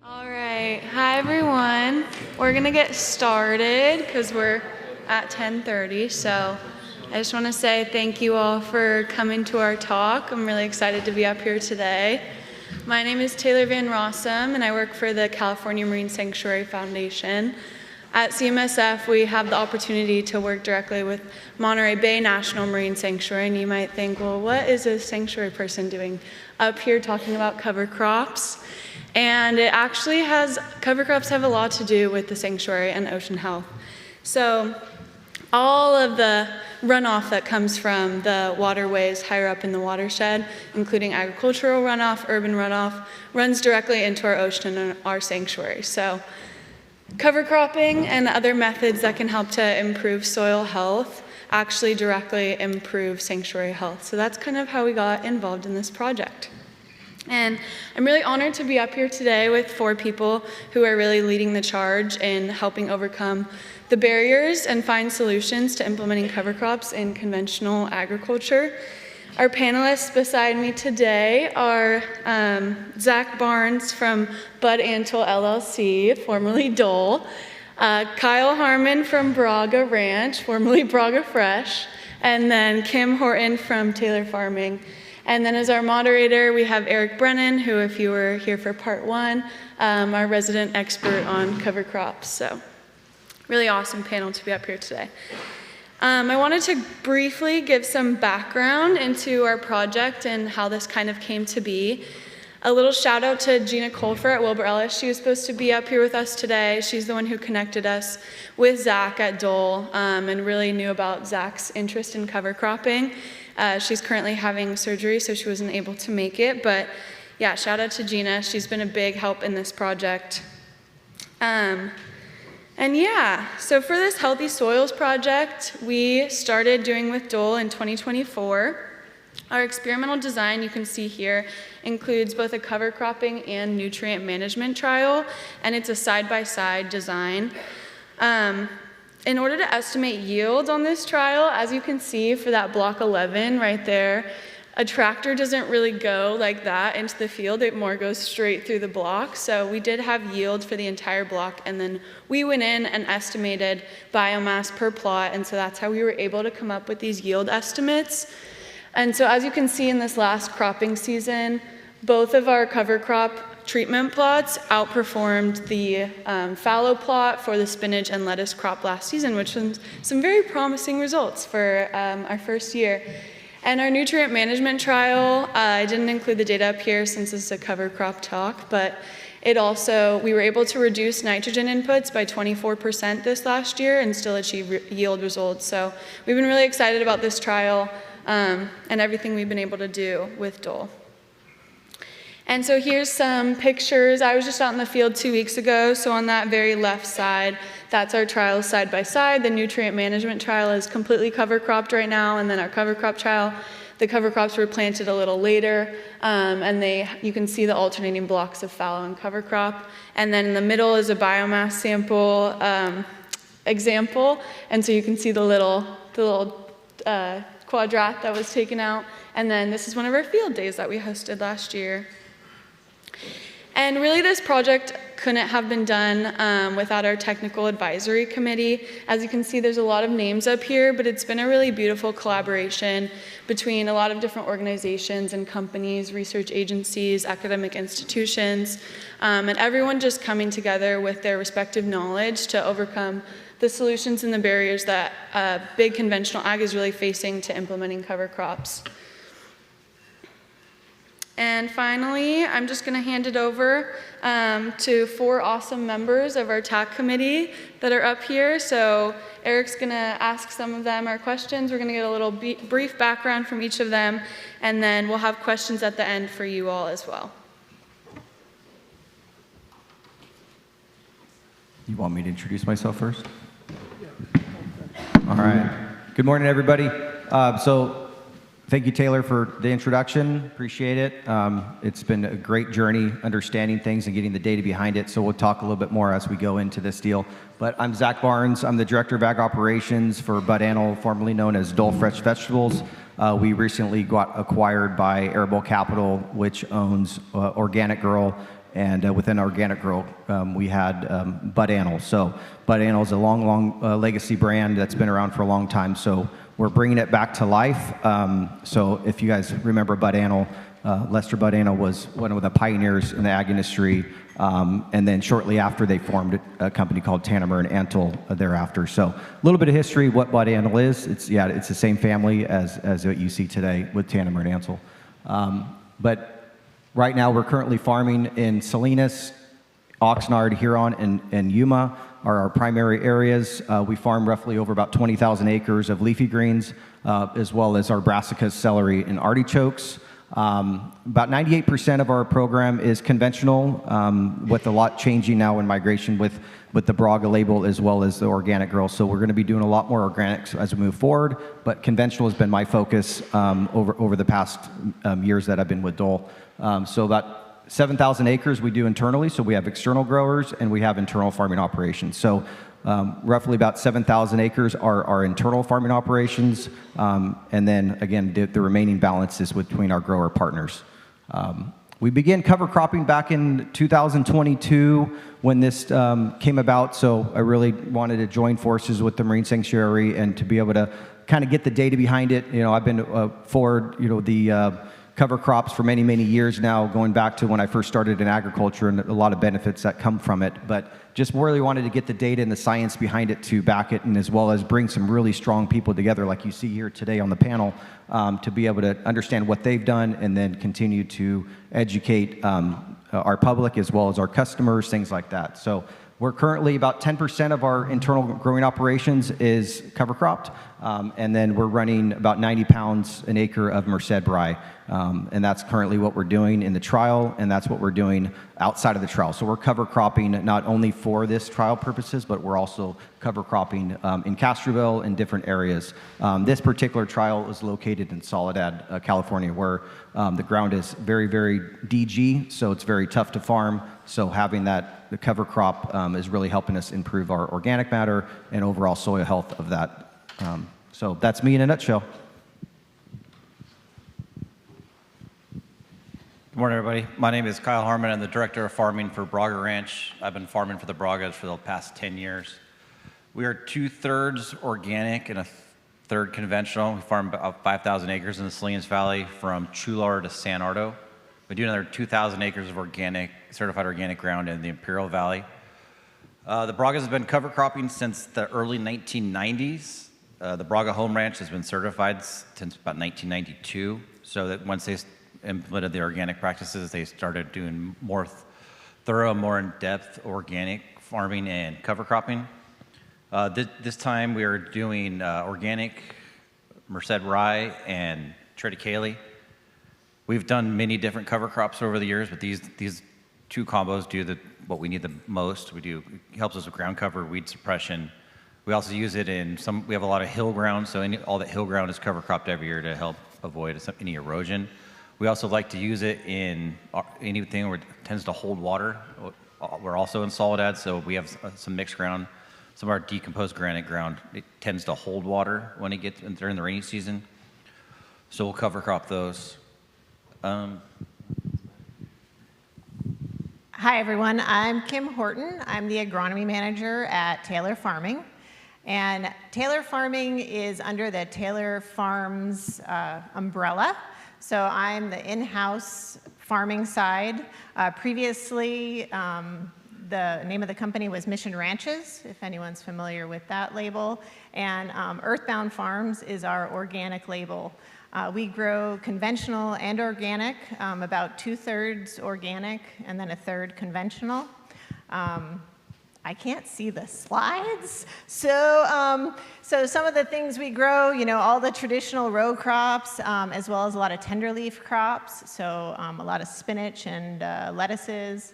All right, hi everyone. We're gonna get started because we're at 10:30. So I just want to say thank you all for coming to our talk. I'm really excited to be up here today. My name is Taylor Van Rossum, and I work for the California Marine Sanctuary Foundation. At CMSF, we have the opportunity to work directly with Monterey Bay National Marine Sanctuary, and you might think, well, what is a sanctuary person doing up here talking about cover crops? And it actually cover crops have a lot to do with the sanctuary and ocean health. So all of the runoff that comes from the waterways higher up in the watershed, including agricultural runoff, urban runoff, runs directly into our ocean and our sanctuary. So cover cropping and other methods that can help to improve soil health actually directly improve sanctuary health. So that's kind of how we got involved in this project. And I'm really honored to be up here today with 4 people who are really leading the charge in helping overcome the barriers and find solutions to implementing cover crops in conventional agriculture. Our panelists beside me today are Zach Barnes from Antle LLC, formerly Dole, Kyle Harmon from Braga Ranch, formerly Braga Fresh, and then Kim Horton from Taylor Farming. And then as our moderator, we have Eric Brennan, who, if you were here for part 1, our resident expert on cover crops. So really awesome panel to be up here today. I wanted to briefly give some background into our project and how this kind of came to be. A little shout out to Gina Colfer at Wilbur Ellis. She was supposed to be up here with us today. She's the one who connected us with Zach at Dole and really knew about Zach's interest in cover cropping. She's currently having surgery, so she wasn't able to make it. But yeah, shout out to Gina. She's been a big help in this project. And yeah, so for this Healthy Soils project, we started doing with Dole in 2024. Our experimental design, you can see here, includes both a cover cropping and nutrient management trial, and it's a side-by-side design. In order to estimate yield on this trial, as you can see for that block 11 right there, a tractor doesn't really go like that into the field. It more goes straight through the block. So we did have yield for the entire block, and then we went in and estimated biomass per plot, and so that's how we were able to come up with these yield estimates. And so as you can see in this last cropping season, both of our cover crop treatment plots outperformed the fallow plot for the spinach and lettuce crop last season, which was some very promising results for our first year. And our nutrient management trial, I didn't include the data up here since this is a cover crop talk, but we were able to reduce nitrogen inputs by 24% this last year and still achieve yield results. So we've been really excited about this trial and everything we've been able to do with Dole. And so here's some pictures. I was just out in the field 2 weeks ago, so on that very left side, that's our trials side by side. The nutrient management trial is completely cover cropped right now, and then our cover crop trial, the cover crops were planted a little later, and you can see the alternating blocks of fallow and cover crop. And then in the middle is a biomass sample example, and so you can see the little quadrat that was taken out. And then this is one of our field days that we hosted last year. And really this project couldn't have been done without our technical advisory committee. As you can see, there's a lot of names up here, but it's been a really beautiful collaboration between a lot of different organizations and companies, research agencies, academic institutions, and everyone just coming together with their respective knowledge to overcome the solutions and the barriers that big conventional ag is really facing to implementing cover crops. And finally, I'm just going to hand it over to 4 awesome members of our TAC committee that are up here. So Eric's going to ask some of them our questions. We're going to get a little brief background from each of them, and then we'll have questions at the end for you all as well. You want me to introduce myself first? All right. Good morning, everybody. Thank you, Taylor, for the introduction. Appreciate it. It's been a great journey understanding things and getting the data behind it, so we'll talk a little bit more as we go into this deal. But I'm Zach Barnes. I'm the Director of Ag Operations for Antle, formerly known as Dole Fresh Vegetables. We recently got acquired by Arable Capital, which owns Organic Girl And within organic grow, we had Bud Antle. So Bud Antle is a long legacy brand that's been around for a long time. So we're bringing it back to life. So if you guys remember Bud Antle, Lester Bud Antle was one of the pioneers in the ag industry. And then shortly after, they formed a company called Tannemer and Antle thereafter. So a little bit of history, what Bud Antle is. It's the same family as what you see today with Tannemer and Antle. But right now, we're currently farming in Salinas, Oxnard, Huron, and Yuma are our primary areas. We farm roughly over about 20,000 acres of leafy greens, as well as our brassicas, celery, and artichokes. About 98% of our program is conventional, with a lot changing now in migration with the Braga label as well as the organic grow. So we're going to be doing a lot more organics as we move forward, but conventional has been my focus over the past years that I've been with Dole. So about 7,000 acres we do internally, so we have external growers and we have internal farming operations. So roughly about 7,000 acres are our internal farming operations, and then again the remaining balance is between our grower partners. We began cover cropping back in 2022 when this came about, so I really wanted to join forces with the Marine Sanctuary and to be able to kind of get the data behind it. You know, I've been forward, the cover crops for many, many years now, going back to when I first started in agriculture, and a lot of benefits that come from it. But just really wanted to get the data and the science behind it to back it, and as well as bring some really strong people together like you see here today on the panel, to be able to understand what they've done and then continue to educate our public as well as our customers, things like that. So we're currently about 10% of our internal growing operations is cover cropped, and then we're running about 90 pounds an acre of Merced rye, and that's currently what we're doing in the trial, and that's what we're doing outside of the trial. So we're cover cropping not only for this trial purposes, but we're also cover cropping in Castroville in different areas. This particular trial is located in Soledad, California, where the ground is very, very DG, so it's very tough to farm. So having the cover crop is really helping us improve our organic matter and overall soil health of that. So that's me in a nutshell. Good morning, everybody. My name is Kyle Harmon. I'm the Director of Farming for Braga Ranch. I've been farming for the Bragas for the past 10 years. We are 2/3 organic and a third conventional. We farm about 5,000 acres in the Salinas Valley from Chular to San Ardo. We do another 2,000 acres of organic, certified organic ground in the Imperial Valley. The Bragas have been cover cropping since the early 1990s. The Braga Home Ranch has been certified since about 1992. So that once they implemented the organic practices, they started doing more thorough, more in-depth organic farming and cover cropping. This time we are doing organic Merced rye and triticale. We've done many different cover crops over the years, but these two combos do what we need the most. It helps us with ground cover, weed suppression. We also use it we have a lot of hill ground, so all that hill ground is cover cropped every year to help avoid any erosion. We also like to use it in anything where it tends to hold water. We're also in Soledad, so we have some mixed ground. Some of our decomposed granite ground, it tends to hold water when it gets during the rainy season. So we'll cover crop those. Hi, everyone. I'm Kim Horton. I'm the agronomy manager at Taylor Farming. And Taylor Farming is under the Taylor Farms umbrella. So I'm the in-house farming side. Previously, the name of the company was Mission Ranches, if anyone's familiar with that label. And Earthbound Farms is our organic label. We grow conventional and organic, about 2/3 organic and then 1/3 conventional. I can't see the slides. So some of the things we grow, all the traditional row crops, as well as a lot of tender leaf crops. So a lot of spinach and lettuce,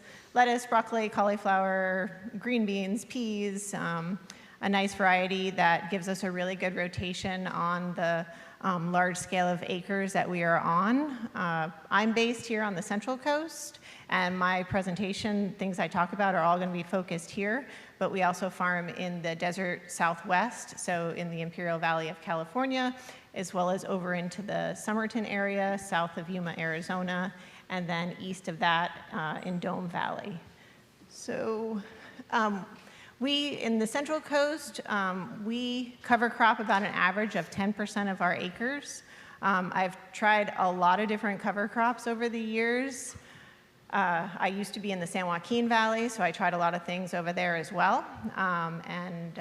broccoli, cauliflower, green beans, peas, a nice variety that gives us a really good rotation on the large scale of acres that we are on. I'm based here on the Central Coast, and my presentation, things I talk about, are all going to be focused here, but we also farm in the desert Southwest, so in the Imperial Valley of California, as well as over into the Somerton area, south of Yuma, Arizona, and then east of that in Dome Valley. So we, in the Central Coast, we cover crop about an average of 10% of our acres. I've tried a lot of different cover crops over the years. I used to be in the San Joaquin Valley, so I tried a lot of things over there as well. And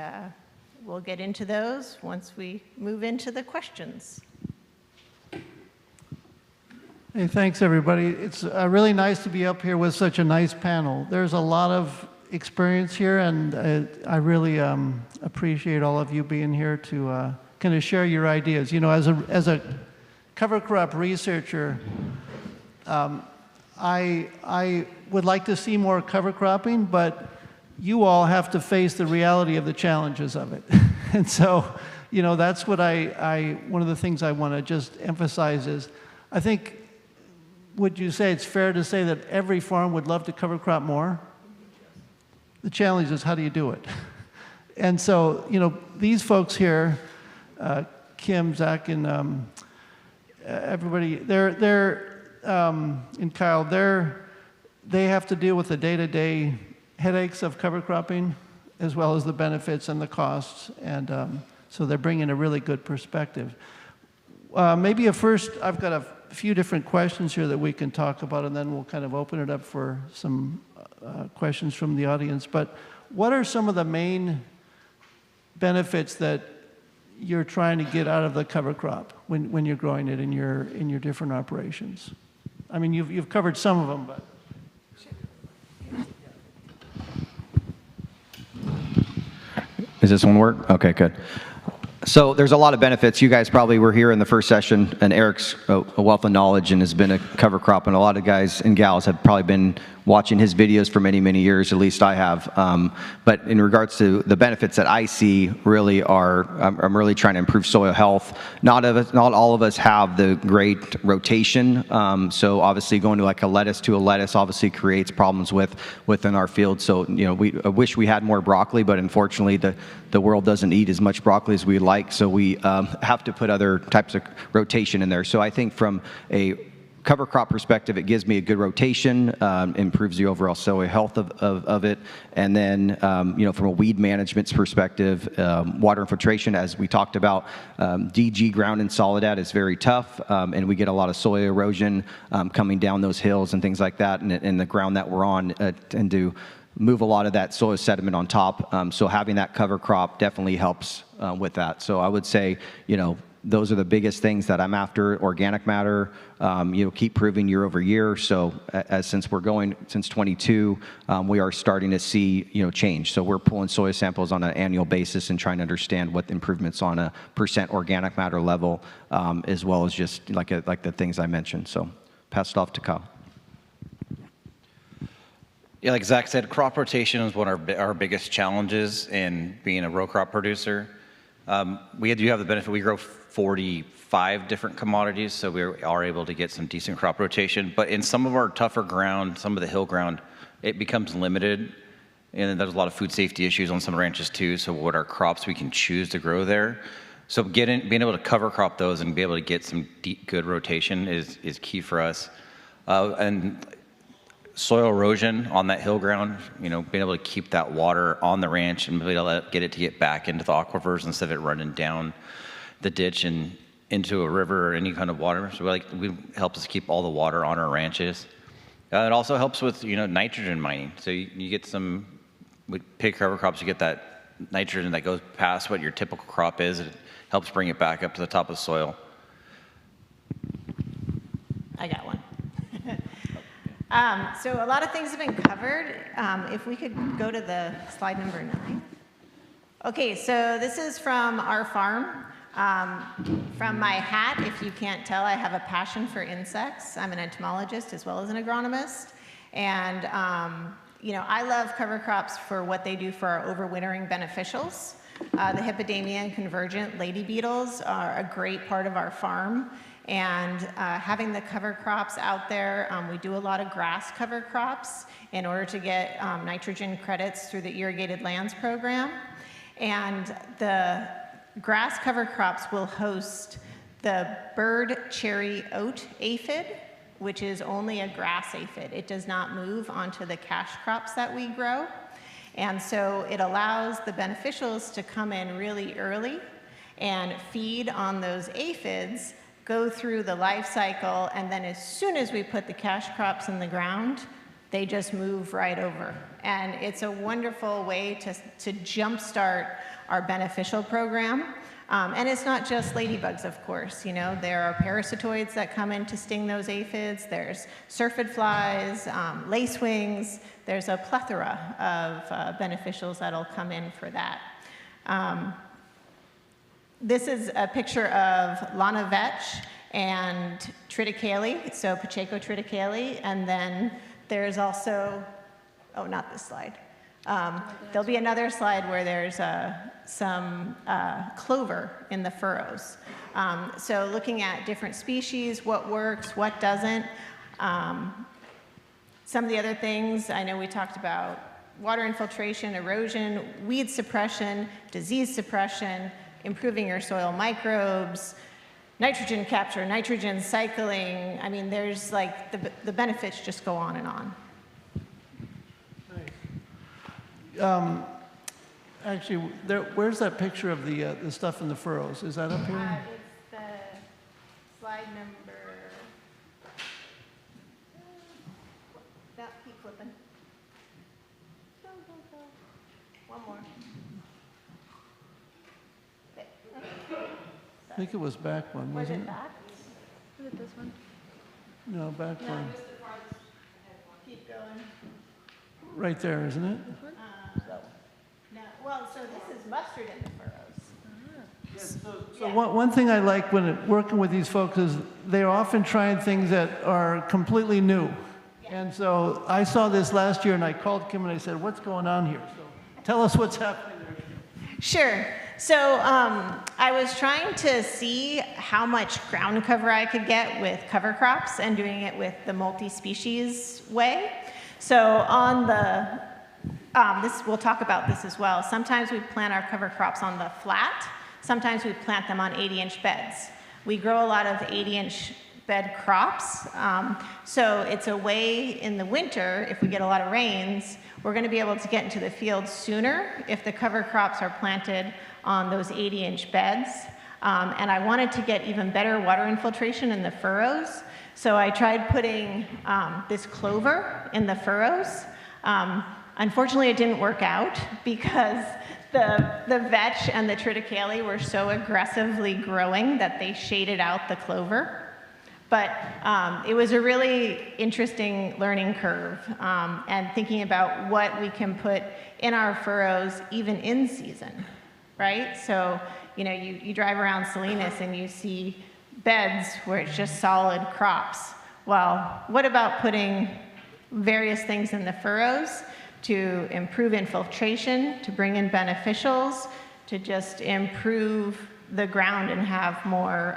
we'll get into those once we move into the questions. Hey, thanks everybody. It's really nice to be up here with such a nice panel. There's a lot of experience here, and I really appreciate all of you being here to kind of share your ideas. You know, as a cover crop researcher, I would like to see more cover cropping, but you all have to face the reality of the challenges of it. And so, you know, that's what one of the things I want to just emphasize is, I think, would you say it's fair to say that every farm would love to cover crop more? The challenge is, how do you do it? And so, you know, these folks here, Kim, Zach, and everybody, and Kyle, they have to deal with the day-to-day headaches of cover cropping, as well as the benefits and the costs, and so they're bringing a really good perspective. Maybe I've got a few different questions here that we can talk about, and then we'll kind of open it up for some questions from the audience. But what are some of the main benefits that you're trying to get out of the cover crop when you're growing it in your different operations? I mean, you've covered some of them, but. Does this one work? Okay, good. So there's a lot of benefits. You guys probably were here in the first session, and Eric's a wealth of knowledge and has been a cover crop, and a lot of guys and gals have probably been watching his videos for many, many years, at least I have. But in regards to the benefits that I see really are, I'm really trying to improve soil health. Not all of us have the great rotation. So obviously going to like a lettuce obviously creates problems within our field. So, you know, I wish we had more broccoli, but unfortunately the world doesn't eat as much broccoli as we like. So we have to put other types of rotation in there. So I think from a cover crop perspective, it gives me a good rotation, improves the overall soil health of it. And then, you know, from a weed management perspective, water infiltration, as we talked about, DG ground in Soledad is very tough, and we get a lot of soil erosion coming down those hills and things like that, and the ground that we're on tend to move a lot of that soil sediment on top. So having that cover crop definitely helps with that. So I would say, you know, those are the biggest things that I'm after. Organic matter, you know, keep proving year over year. So since 22, we are starting to see, you know, change. So we're pulling soil samples on an annual basis and trying to understand what the improvements on a % organic matter level, as well as just like the things I mentioned. So pass it off to Kyle. Yeah, like Zach said, crop rotation is one of our biggest challenges in being a row crop producer. We do have the benefit, we grow 45 different commodities, so we are able to get some decent crop rotation. But in some of our tougher ground, some of the hill ground, it becomes limited. And then there's a lot of food safety issues on some ranches too, so what are crops we can choose to grow there. So being able to cover crop those and be able to get some good rotation is key for us. And soil erosion on that hill ground, you know, being able to keep that water on the ranch and be able to get it to get back into the aquifers instead of it running down the ditch and into a river or any kind of water. So we help us keep all the water on our ranches. It also helps with, you know, nitrogen mining. So you get with pig cover crops, you get that nitrogen that goes past what your typical crop is. It helps bring it back up to the top of the soil. I got one. So a lot of things have been covered. If we could go to the slide number 9. Okay, so this is from our farm. From my hat, if you can't tell, I have a passion for insects. I'm an entomologist as well as an agronomist. And, you know, I love cover crops for what they do for our overwintering beneficials. The Hippodamia and convergent lady beetles are a great part of our farm. And having the cover crops out there, we do a lot of grass cover crops in order to get nitrogen credits through the Irrigated Lands program. And the grass cover crops will host the bird cherry oat aphid, which is only a grass aphid. It does not move onto the cash crops that we grow. And so it allows the beneficials to come in really early and feed on those aphids, go through the life cycle, and then as soon as we put the cash crops in the ground, they just move right over. And it's a wonderful way to jumpstart our beneficial program. And it's not just ladybugs, of course. You know, there are parasitoids that come in to sting those aphids. There's syrphid flies, lacewings. There's a plethora of beneficials that'll come in for that. This is a picture of Lana Vetch and triticale, so Pacheco triticale, and then there's also, oh, not this slide. There'll be another slide where there's some clover in the furrows. So looking at different species, what works, what doesn't. Some of the other things, I know we talked about water infiltration, erosion, weed suppression, disease suppression, improving your soil microbes, nitrogen capture, nitrogen cycling. I mean, there's like, the benefits just go on and on. Actually, where's that picture of the stuff in the furrows? Is that up here? It's the slide number, keep flipping. Go, go, go. One more. I think it was back one, Was wasn't it it? back? Is it this one? No, back No, one. just the farthest ahead one. Keep going. Right there, isn't it? No, well, so this is mustard in the furrows. So one thing I like when working with these folks is they're often trying things that are completely new. And so I saw this last year and I called Kim and I said, what's going on here? So tell us what's happening there. Sure. So I was trying to see how much ground cover I could get with cover crops and doing it with the multi-species way. So on the, we'll talk about this as well. Sometimes we plant our cover crops on the flat. Sometimes we plant them on 80-inch beds. We grow a lot of 80-inch bed crops. So it's a way in the winter, if we get a lot of rains, we're going to be able to get into the field sooner if the cover crops are planted on those 80-inch beds. And I wanted to get even better water infiltration in the furrows. So I tried putting this clover in the furrows. Unfortunately, it didn't work out because the vetch and the triticale were so aggressively growing that they shaded out the clover. But it was a really interesting learning curve and thinking about what we can put in our furrows even in season, right? So, you know, you drive around Salinas and you see beds where it's just solid crops. Well, what about putting various things in the furrows to improve infiltration, to bring in beneficials, to just improve the ground and have more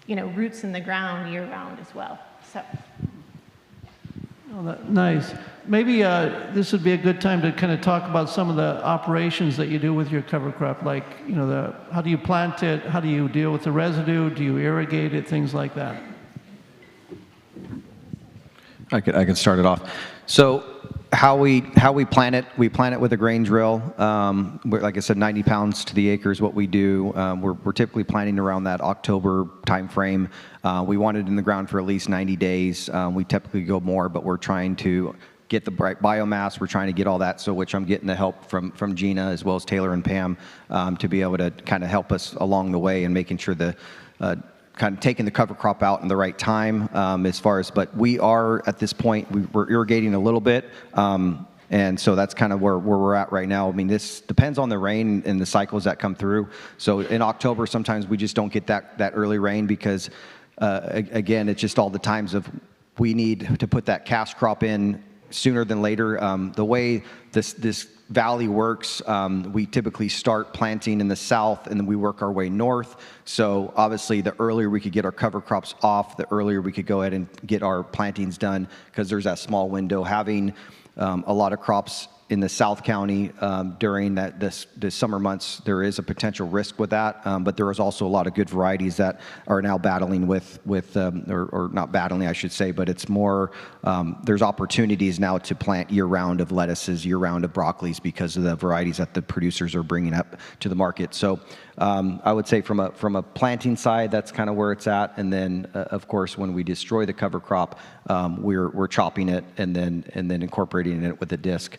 you know, roots in the ground year-round as well. So. Oh, nice. Maybe this would be a good time to kind of talk about some of the operations that you do with your cover crop, like, you know, how do you plant it? How do you deal with the residue? Do you irrigate it? Things like that. I can start it off. So how we plant it, we plant it with a grain drill. Like I said, 90 pounds to the acre is what we do. We're typically planting around that October timeframe. We want it in the ground for at least 90 days. We typically go more, but we're trying to get the right biomass. We're trying to get all that, so which I'm getting the help from Gina as well as Taylor and Pam to be able to kind of help us along the way and making sure the kind of taking the cover crop out in the right time as far as, but we are at this point, we're irrigating a little bit. And so that's kind of where we're at right now. I mean, this depends on the rain and the cycles that come through. So in October, sometimes we just don't get that early rain because, again, it's just all the times of we need to put that cash crop in sooner than later. The way this valley works, we typically start planting in the south and then we work our way north. So obviously the earlier we could get our cover crops off, the earlier we could go ahead and get our plantings done, because there's that small window. Having a lot of crops in the South County during the summer months, there is a potential risk with that, but there is also a lot of good varieties that are now battling with or not battling, I should say, but it's more, there's opportunities now to plant year-round of lettuces, year-round of broccolis, because of the varieties that the producers are bringing up to the market. So I would say from a planting side, that's kind of where it's at, and then of course when we destroy the cover crop, we're chopping it and then incorporating it with a disc.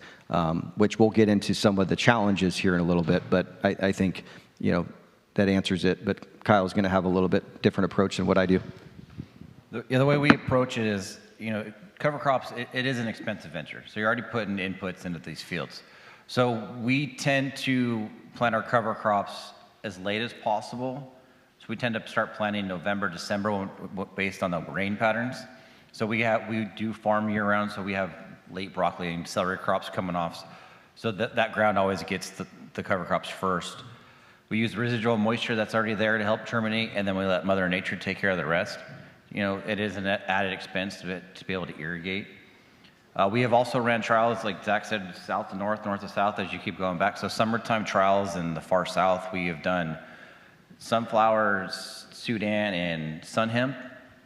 Which we'll get into some of the challenges here in a little bit, but I think, that answers it. But Kyle's going to have a little bit different approach than what I do. The way we approach it is, cover crops, it is an expensive venture. So you're already putting inputs into these fields. So we tend to plant our cover crops as late as possible. So we tend to start planting November, December based on the rain patterns. So we do farm year round, so we have late broccoli and celery crops coming off. So that ground always gets the cover crops first. We use residual moisture that's already there to help germinate, and then we let Mother Nature take care of the rest. It is an added expense to be able to irrigate. We have also ran trials, like Zach said, south to north, north to south, as you keep going back. So summertime trials in the far south, we have done sunflowers, Sudan, and sun hemp,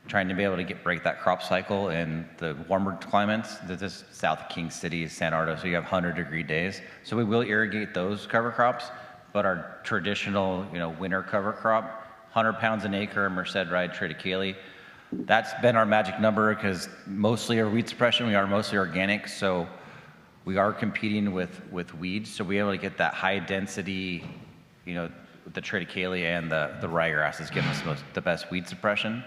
trying to be able to break that crop cycle in the warmer climates. This is south of King City, San Ardo, so you have 100-degree days. So we will irrigate those cover crops, but our traditional, winter cover crop, 100 pounds an acre, Merced Ride, triticale, that's been our magic number, because mostly our weed suppression, we are mostly organic, so we are competing with weeds, so we're able to get that high density, the triticale and the ryegrass is giving us the best weed suppression.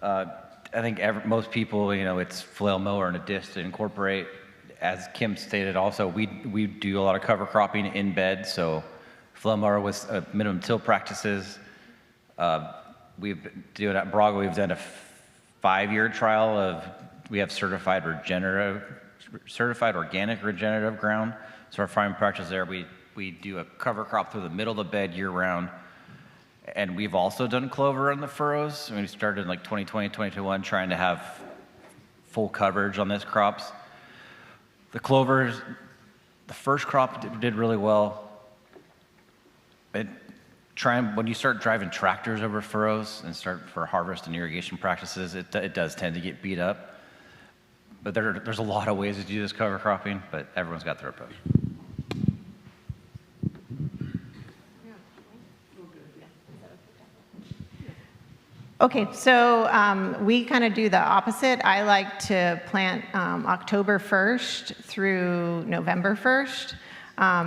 I think most people, it's flail mower and a disc to incorporate. As Kim stated also, we do a lot of cover cropping in bed, so flail mower with minimum till practices. We've doing at Braga, we've done a 5-year trial we have certified organic regenerative ground. So our farming practice there, we do a cover crop through the middle of the bed year round. And we've also done clover on the furrows. We started in 2020, 2021, trying to have full coverage on these crops. The clovers, the first crop did really well. When you start driving tractors over furrows and start for harvest and irrigation practices, it does tend to get beat up. But there's a lot of ways to do this cover cropping, but everyone's got their approach. Okay, so we kind of do the opposite. I like to plant October 1st through November 1st.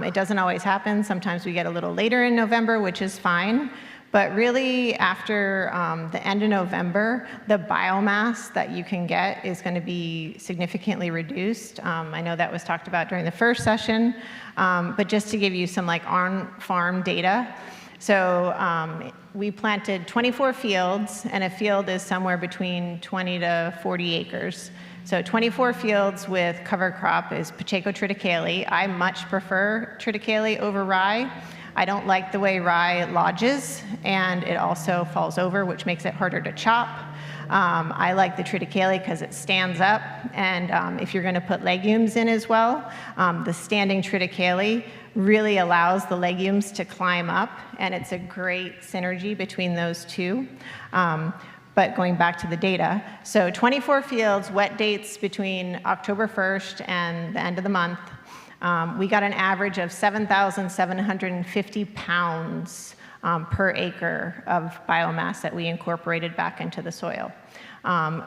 It doesn't always happen. Sometimes we get a little later in November, which is fine. But really, after the end of November, the biomass that you can get is going to be significantly reduced. I know that was talked about during the first session, but just to give you some on-farm data. So we planted 24 fields, and a field is somewhere between 20 to 40 acres. So 24 fields with cover crop is Pacheco triticale. I much prefer triticale over rye. I don't like the way rye lodges, and it also falls over, which makes it harder to chop. I like the triticale because it stands up, and if you're going to put legumes in as well, the standing triticale really allows the legumes to climb up, and it's a great synergy between those two. But going back to the data, so 24 fields, wet dates between October 1st and the end of the month. We got an average of 7,750 pounds per acre of biomass that we incorporated back into the soil.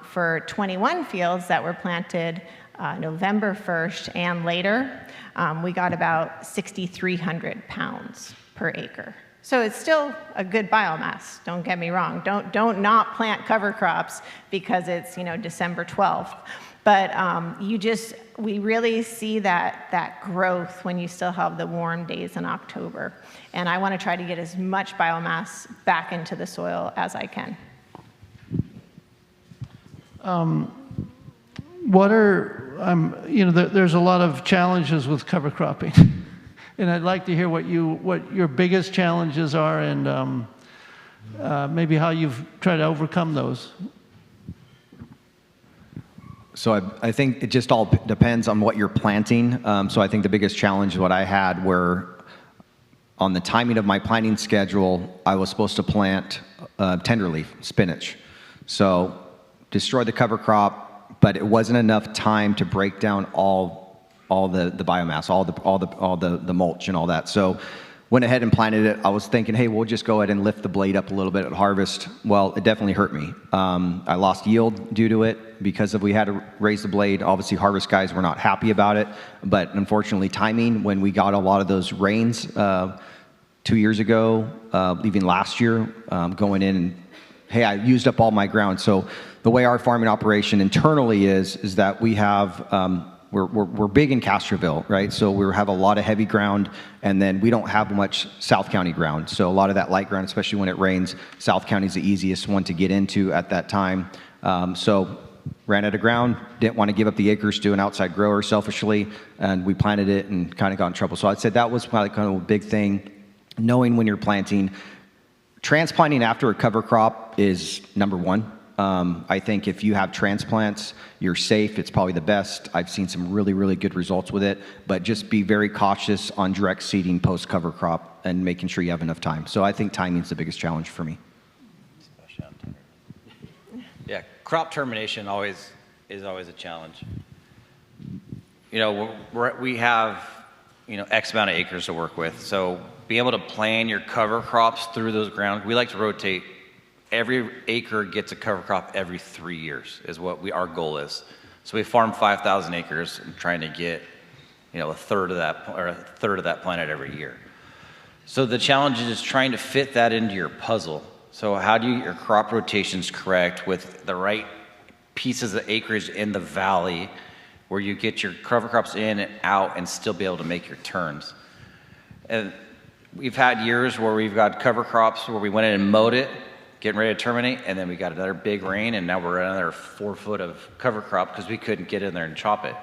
For 21 fields that were planted November 1st and later, we got about 6,300 pounds per acre. So it's still a good biomass, don't get me wrong. Don't not plant cover crops because it's December 12th. But we really see that growth when you still have the warm days in October. And I want to try to get as much biomass back into the soil as I can. What are there's a lot of challenges with cover cropping. And I'd like to hear what your biggest challenges are and maybe how you've tried to overcome those. So I think it just all depends on what you're planting. So I think the biggest challenge what I had were on the timing of my planting schedule, I was supposed to plant tenderleaf spinach. So destroy the cover crop, but it wasn't enough time to break down all the biomass, all the mulch and all that. So went ahead and planted it. I was thinking, hey, we'll just go ahead and lift the blade up a little bit at harvest. Well, it definitely hurt me. I lost yield due to it because we had to raise the blade. Obviously, harvest guys were not happy about it, but unfortunately, timing, when we got a lot of those rains 2 years ago, even last year, going in, and, hey, I used up all my ground. So the way our farming operation internally is that we have, we're big in Castroville, right? So we have a lot of heavy ground, and then we don't have much South County ground. So a lot of that light ground, especially when it rains, South County is the easiest one to get into at that time. So ran out of ground, didn't want to give up the acres to an outside grower selfishly, and we planted it and kind of got in trouble. So I'd say that was probably kind of a big thing, knowing when you're planting. Transplanting after a cover crop is number one. I think if you have transplants, you're safe. It's probably the best. I've seen some really, really good results with it, but just be very cautious on direct seeding post cover crop and making sure you have enough time. So I think timing is the biggest challenge for me. Yeah, crop termination is always a challenge. We have, X amount of acres to work with. So be able to plan your cover crops through those grounds. We like to rotate. Every acre gets a cover crop every 3 years is what our goal is. So we farm 5,000 acres and trying to get, a third of that planted every year. So the challenge is trying to fit that into your puzzle. So how do you get your crop rotations correct with the right pieces of acreage in the valley where you get your cover crops in and out and still be able to make your turns? And we've had years where we've got cover crops where we went in and mowed it, getting ready to terminate, and then we got another big rain, and now we're another 4 foot of cover crop because we couldn't get in there and chop it.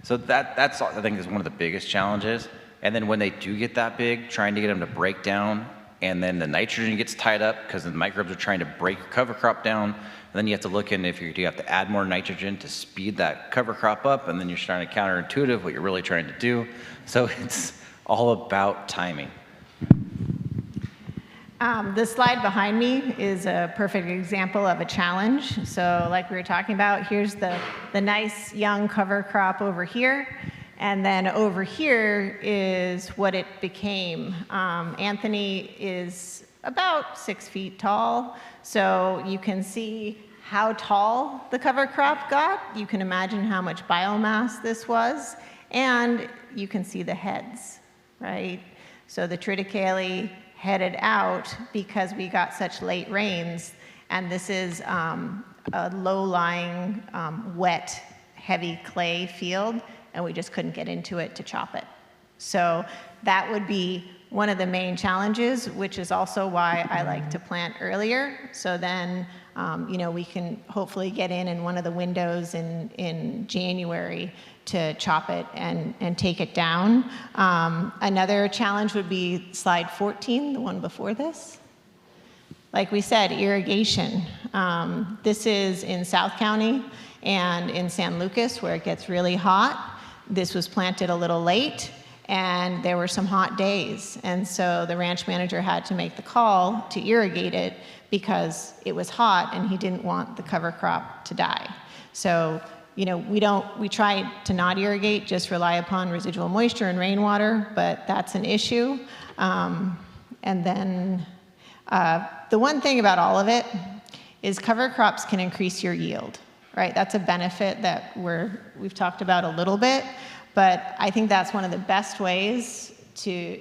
So that's I think is one of the biggest challenges. And then when they do get that big, trying to get them to break down, and then the nitrogen gets tied up because the microbes are trying to break your cover crop down, and then you have to look in if you have to add more nitrogen to speed that cover crop up, and then you're starting to counterintuitive what you're really trying to do. So it's all about timing. The slide behind me is a perfect example of a challenge. So like we were talking about, here's the nice young cover crop over here. And then over here is what it became. Anthony is about 6 feet tall. So you can see how tall the cover crop got. You can imagine how much biomass this was. And you can see the heads, right? So the triticale headed out because we got such late rains, and this is a low-lying, wet, heavy clay field, and we just couldn't get into it to chop it. So that would be one of the main challenges, which is also why I like to plant earlier. So then, we can hopefully get in one of the windows in January to chop it and take it down. Another challenge would be slide 14, the one before this. Like we said, irrigation. This is in South County and in San Lucas where it gets really hot. This was planted a little late, and there were some hot days. And so the ranch manager had to make the call to irrigate it because it was hot and he didn't want the cover crop to die. So we try to not irrigate, just rely upon residual moisture and rainwater, but that's an issue. And then the one thing about all of it is cover crops can increase your yield, right? That's a benefit that we've talked about a little bit, but I think that's one of the best ways to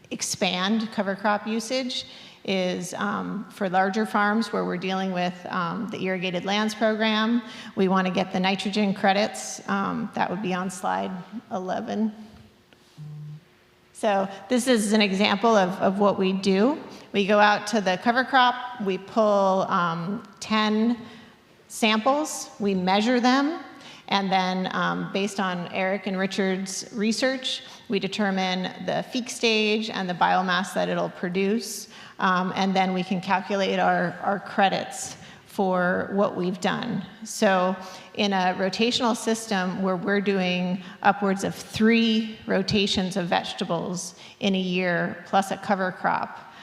expand cover crop usage is for larger farms where we're dealing with the Irrigated Lands Program. We want to get the nitrogen credits. That would be on slide 11. So this is an example of what we do. We go out to the cover crop, we pull 10 samples, we measure them, And then based on Eric and Richard's research, we determine the feed stage and the biomass that it'll produce. And then we can calculate our credits for what we've done. So in a rotational system where we're doing upwards of 3 rotations of vegetables in a year plus a cover crop,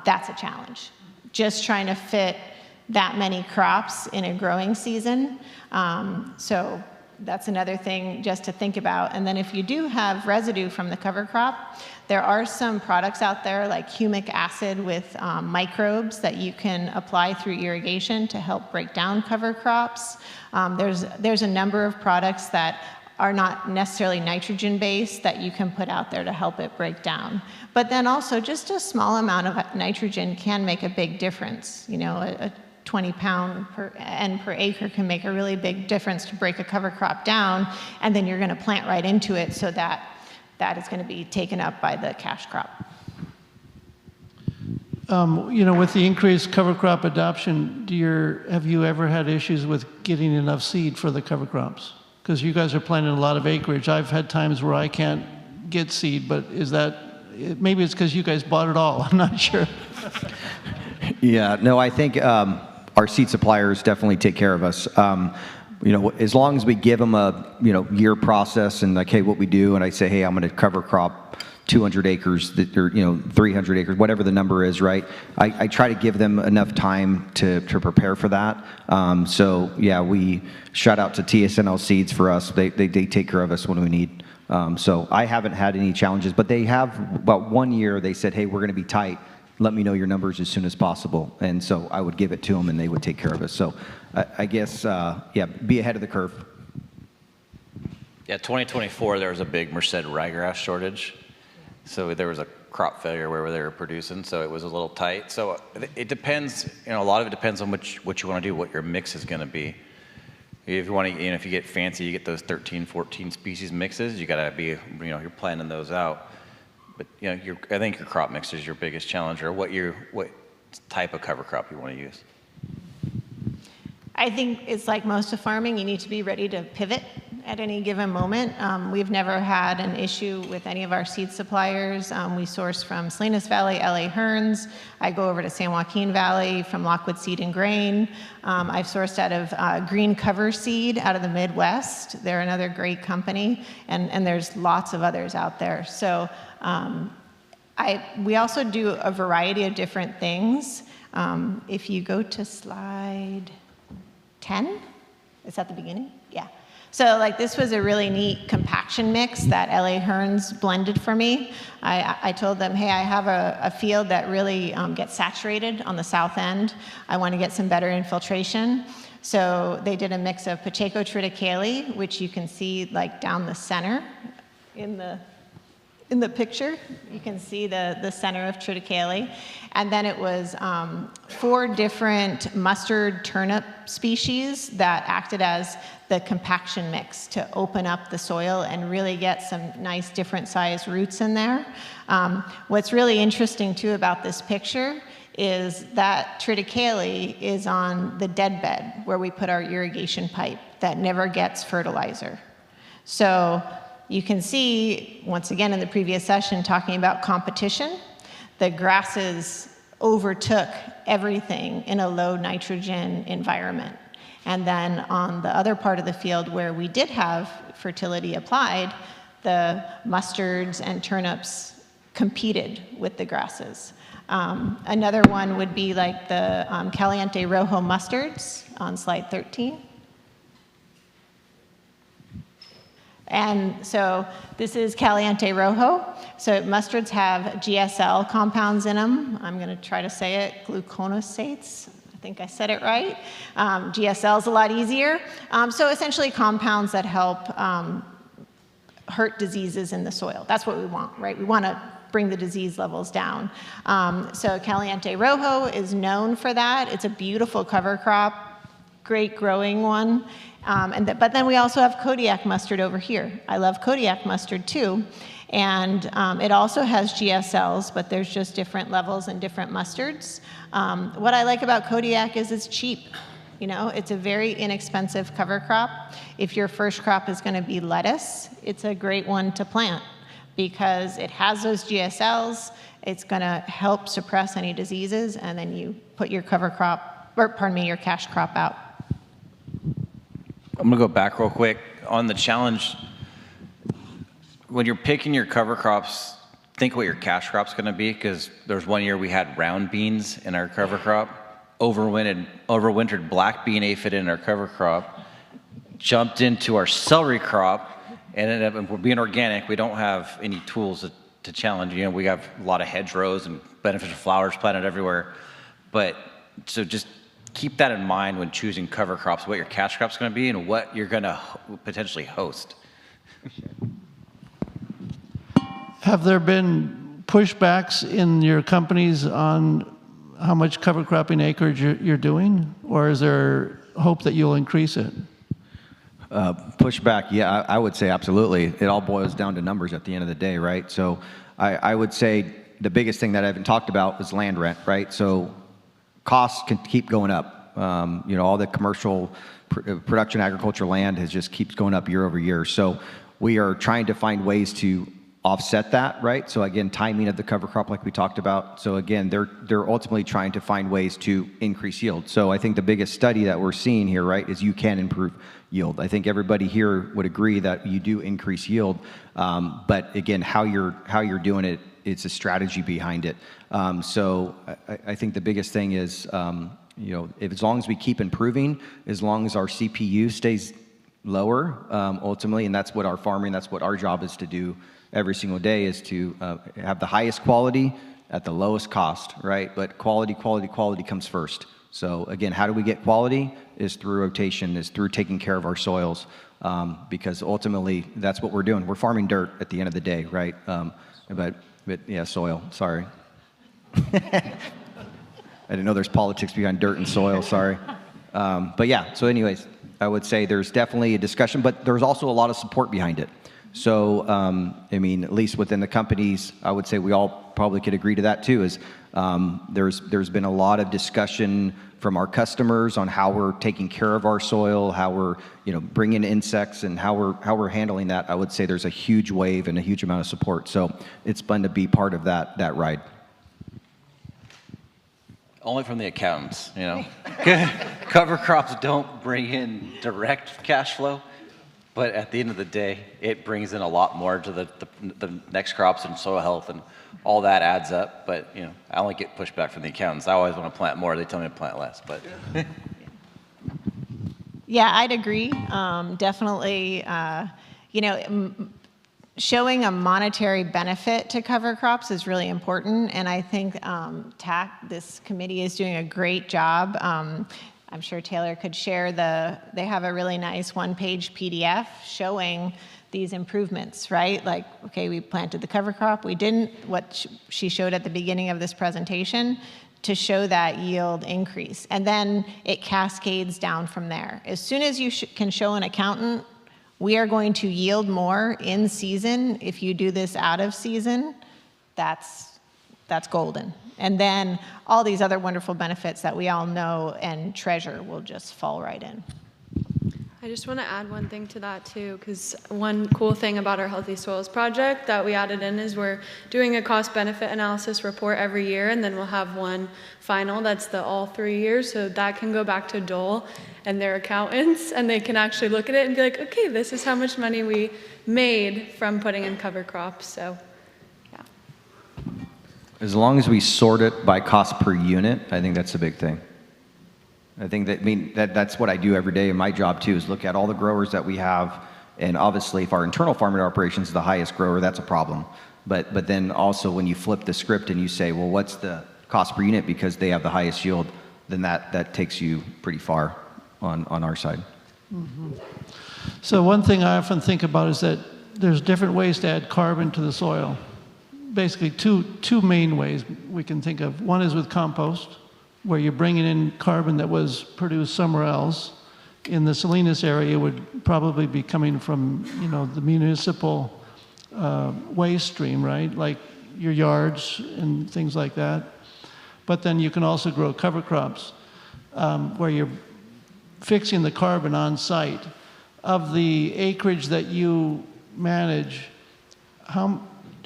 that's a challenge. Just trying to fit that many crops in a growing season. So that's another thing just to think about. And then if you do have residue from the cover crop, there are some products out there like humic acid with microbes that you can apply through irrigation to help break down cover crops. There's a number of products that are not necessarily nitrogen-based that you can put out there to help it break down. But then also just a small amount of nitrogen can make a big difference. You know, a 20-pound N per acre can make a really big difference to break a cover crop down, and then you're going to plant right into it so that is going to be taken up by the cash crop. You know, with the increased cover crop adoption, have you ever had issues with getting enough seed for the cover crops? Because you guys are planting a lot of acreage. I've had times where I can't get seed, but maybe it's because you guys bought it all. I'm not sure. Yeah, no, I think our seed suppliers definitely take care of us. You know, as long as we give them a, year process and like, hey, what we do, and I say, hey, I'm going to cover crop 200 acres, or, 300 acres, whatever the number is, right? I try to give them enough time to prepare for that. So yeah, we shout out to TSNL Seeds for us. They take care of us when we need. So I haven't had any challenges, but they have about 1 year, they said, hey, we're going to be tight. Let me know your numbers as soon as possible. And so I would give it to them and they would take care of us. So I guess, yeah, be ahead of the curve. Yeah, 2024, there was a big Merced ryegrass shortage. So there was a crop failure where they were producing, so it was a little tight. So it depends, a lot of it depends on what you want to do, what your mix is going to be. If you want to, if you get fancy, you get those 13, 14 species mixes, you got to be, you're planning those out. But I think your crop mix is your biggest challenge, or what type of cover crop you want to use. I think it's like most of farming, you need to be ready to pivot at any given moment. We've never had an issue with any of our seed suppliers. We source from Salinas Valley, LA Hearns. I go over to San Joaquin Valley from Lockwood Seed and Grain. I've sourced out of Green Cover Seed out of the Midwest. They're another great company, and there's lots of others out there. So we also do a variety of different things. If you go to slide 10, is that the beginning? Yeah. So like this was a really neat compaction mix that LA Hearns blended for me. I told them, hey, I have a field that really gets saturated on the south end. I want to get some better infiltration. So they did a mix of Pacheco triticale, which you can see like down the center in the picture. You can see the center of triticale. And then it was 4 different mustard turnip species that acted as the compaction mix to open up the soil and really get some nice different sized roots in there. What's really interesting too about this picture is that triticale is on the dead bed where we put our irrigation pipe that never gets fertilizer. So you can see, once again in the previous session, talking about competition, the grasses overtook everything in a low nitrogen environment. And then on the other part of the field where we did have fertility applied, the mustards and turnips competed with the grasses. Another one would be like the Caliente Rojo mustards on slide 13. And so this is Caliente Rojo. So mustards have GSL compounds in them. I'm going to try to say it, gluconosates. I think I said it right. GSL is a lot easier. So essentially compounds that help hurt diseases in the soil. That's what we want, right? We want to bring the disease levels down. So Caliente Rojo is known for that. It's a beautiful cover crop, great growing one. But then we also have Kodiak mustard over here. I love Kodiak mustard too. And it also has GSLs, but there's just different levels and different mustards. What I like about Kodiak is it's cheap. You know, it's a very inexpensive cover crop. If your first crop is going to be lettuce, it's a great one to plant because it has those GSLs. It's going to help suppress any diseases, and then you put your cover crop, or pardon me, your cash crop out. I'm going to go back real quick on the challenge. When you're picking your cover crops, think what your cash crop's going to be, because there's one year we had round beans in our cover crop, overwintered black bean aphid in our cover crop, jumped into our celery crop, and ended up, and we're being organic, we don't have any tools to challenge. You know, we have a lot of hedgerows and beneficial flowers planted everywhere. But so just keep that in mind when choosing cover crops, what your cash crop's going to be and what you're going to potentially host. Have there been pushbacks in your companies on how much cover cropping acreage you're doing, or is there hope that you'll increase it? Pushback, yeah, I would say absolutely. It all boils down to numbers at the end of the day, right? So I would say the biggest thing that I haven't talked about is land rent, right? So costs can keep going up. You know, all the commercial production agriculture land just keeps going up year over year. So we are trying to find ways to offset that, right? So again, timing of the cover crop like we talked about. So again, they're ultimately trying to find ways to increase yield. So I think the biggest study that we're seeing here, right, is you can improve yield. I think everybody here would agree that you do increase yield, but again, how you're doing it, it's a strategy behind it. So I think the biggest thing is, you know, as long as we keep improving, as long as our CPU stays lower, ultimately, and that's what our farming, that's what our job is to do every single day, is to have the highest quality at the lowest cost, right? But quality comes first. So again, how do we get quality? Is through rotation, is through taking care of our soils, because ultimately that's what we're doing. We're farming dirt at the end of the day, right? But yeah, soil, sorry. I didn't know there's politics behind dirt and soil, sorry. But yeah, so anyways, I would say there's definitely a discussion, but there's also a lot of support behind it. So, I mean, at least within the companies, I would say we all probably could agree to that too, is there's been a lot of discussion from our customers on how we're taking care of our soil, how we're, you know, bringing insects and how we're handling that. I would say there's a huge wave and a huge amount of support. So it's fun to be part of that ride. Only from the accountants, you know. Cover crops don't bring in direct cash flow, but at the end of the day, it brings in a lot more to the next crops and soil health, and all that adds up. But, you know, I only get pushback from the accountants. I always want to plant more. They tell me to plant less. But Yeah, I'd agree. Definitely, you know, showing a monetary benefit to cover crops is really important, and I think this committee is doing a great job. I'm sure Taylor could share they have a really nice one-page PDF showing these improvements, right? Like, okay, we planted the cover crop, we didn't, what she showed at the beginning of this presentation, to show that yield increase. And then it cascades down from there. As soon as you can show an accountant, we are going to yield more in season. If you do this out of season, that's golden. And then all these other wonderful benefits that we all know and treasure will just fall right in. I just want to add one thing to that too, because one cool thing about our Healthy Soils project that we added in is we're doing a cost-benefit analysis report every year, and then we'll have one final that's the all 3 years, so that can go back to Dole and their accountants, and they can actually look at it and be like, okay, this is how much money we made from putting in cover crops. So yeah. As long as we sort it by cost per unit, I think that's a big thing. I think that's what I do every day in my job too, is look at all the growers that we have, and obviously if our internal farming operations is the highest grower, that's a problem. But then also when you flip the script and you say, well, what's the cost per unit because they have the highest yield, then that takes you pretty far on our side. Mm-hmm. So one thing I often think about is that there's different ways to add carbon to the soil. Basically two main ways we can think of. One is with compost, where you're bringing in carbon that was produced somewhere else. In the Salinas area, it would probably be coming from, you know, the municipal waste stream, right? Like your yards and things like that. But then you can also grow cover crops, where you're fixing the carbon on site. Of the acreage that you manage, how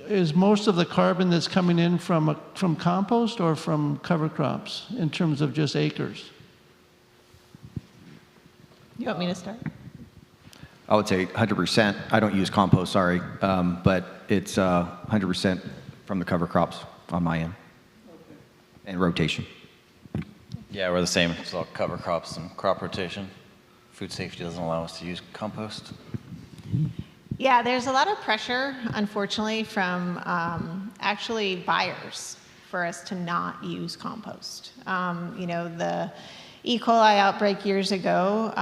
is most of the carbon that's coming in from compost or from cover crops in terms of just acres? You want me to start? I would say 100%. I don't use compost, sorry, but it's 100% from the cover crops on my end, and rotation. Yeah, we're the same. It's all cover crops and crop rotation. Food safety doesn't allow us to use compost. Yeah, there's a lot of pressure, unfortunately, from actually buyers for us to not use compost. You know, the E. coli outbreak years ago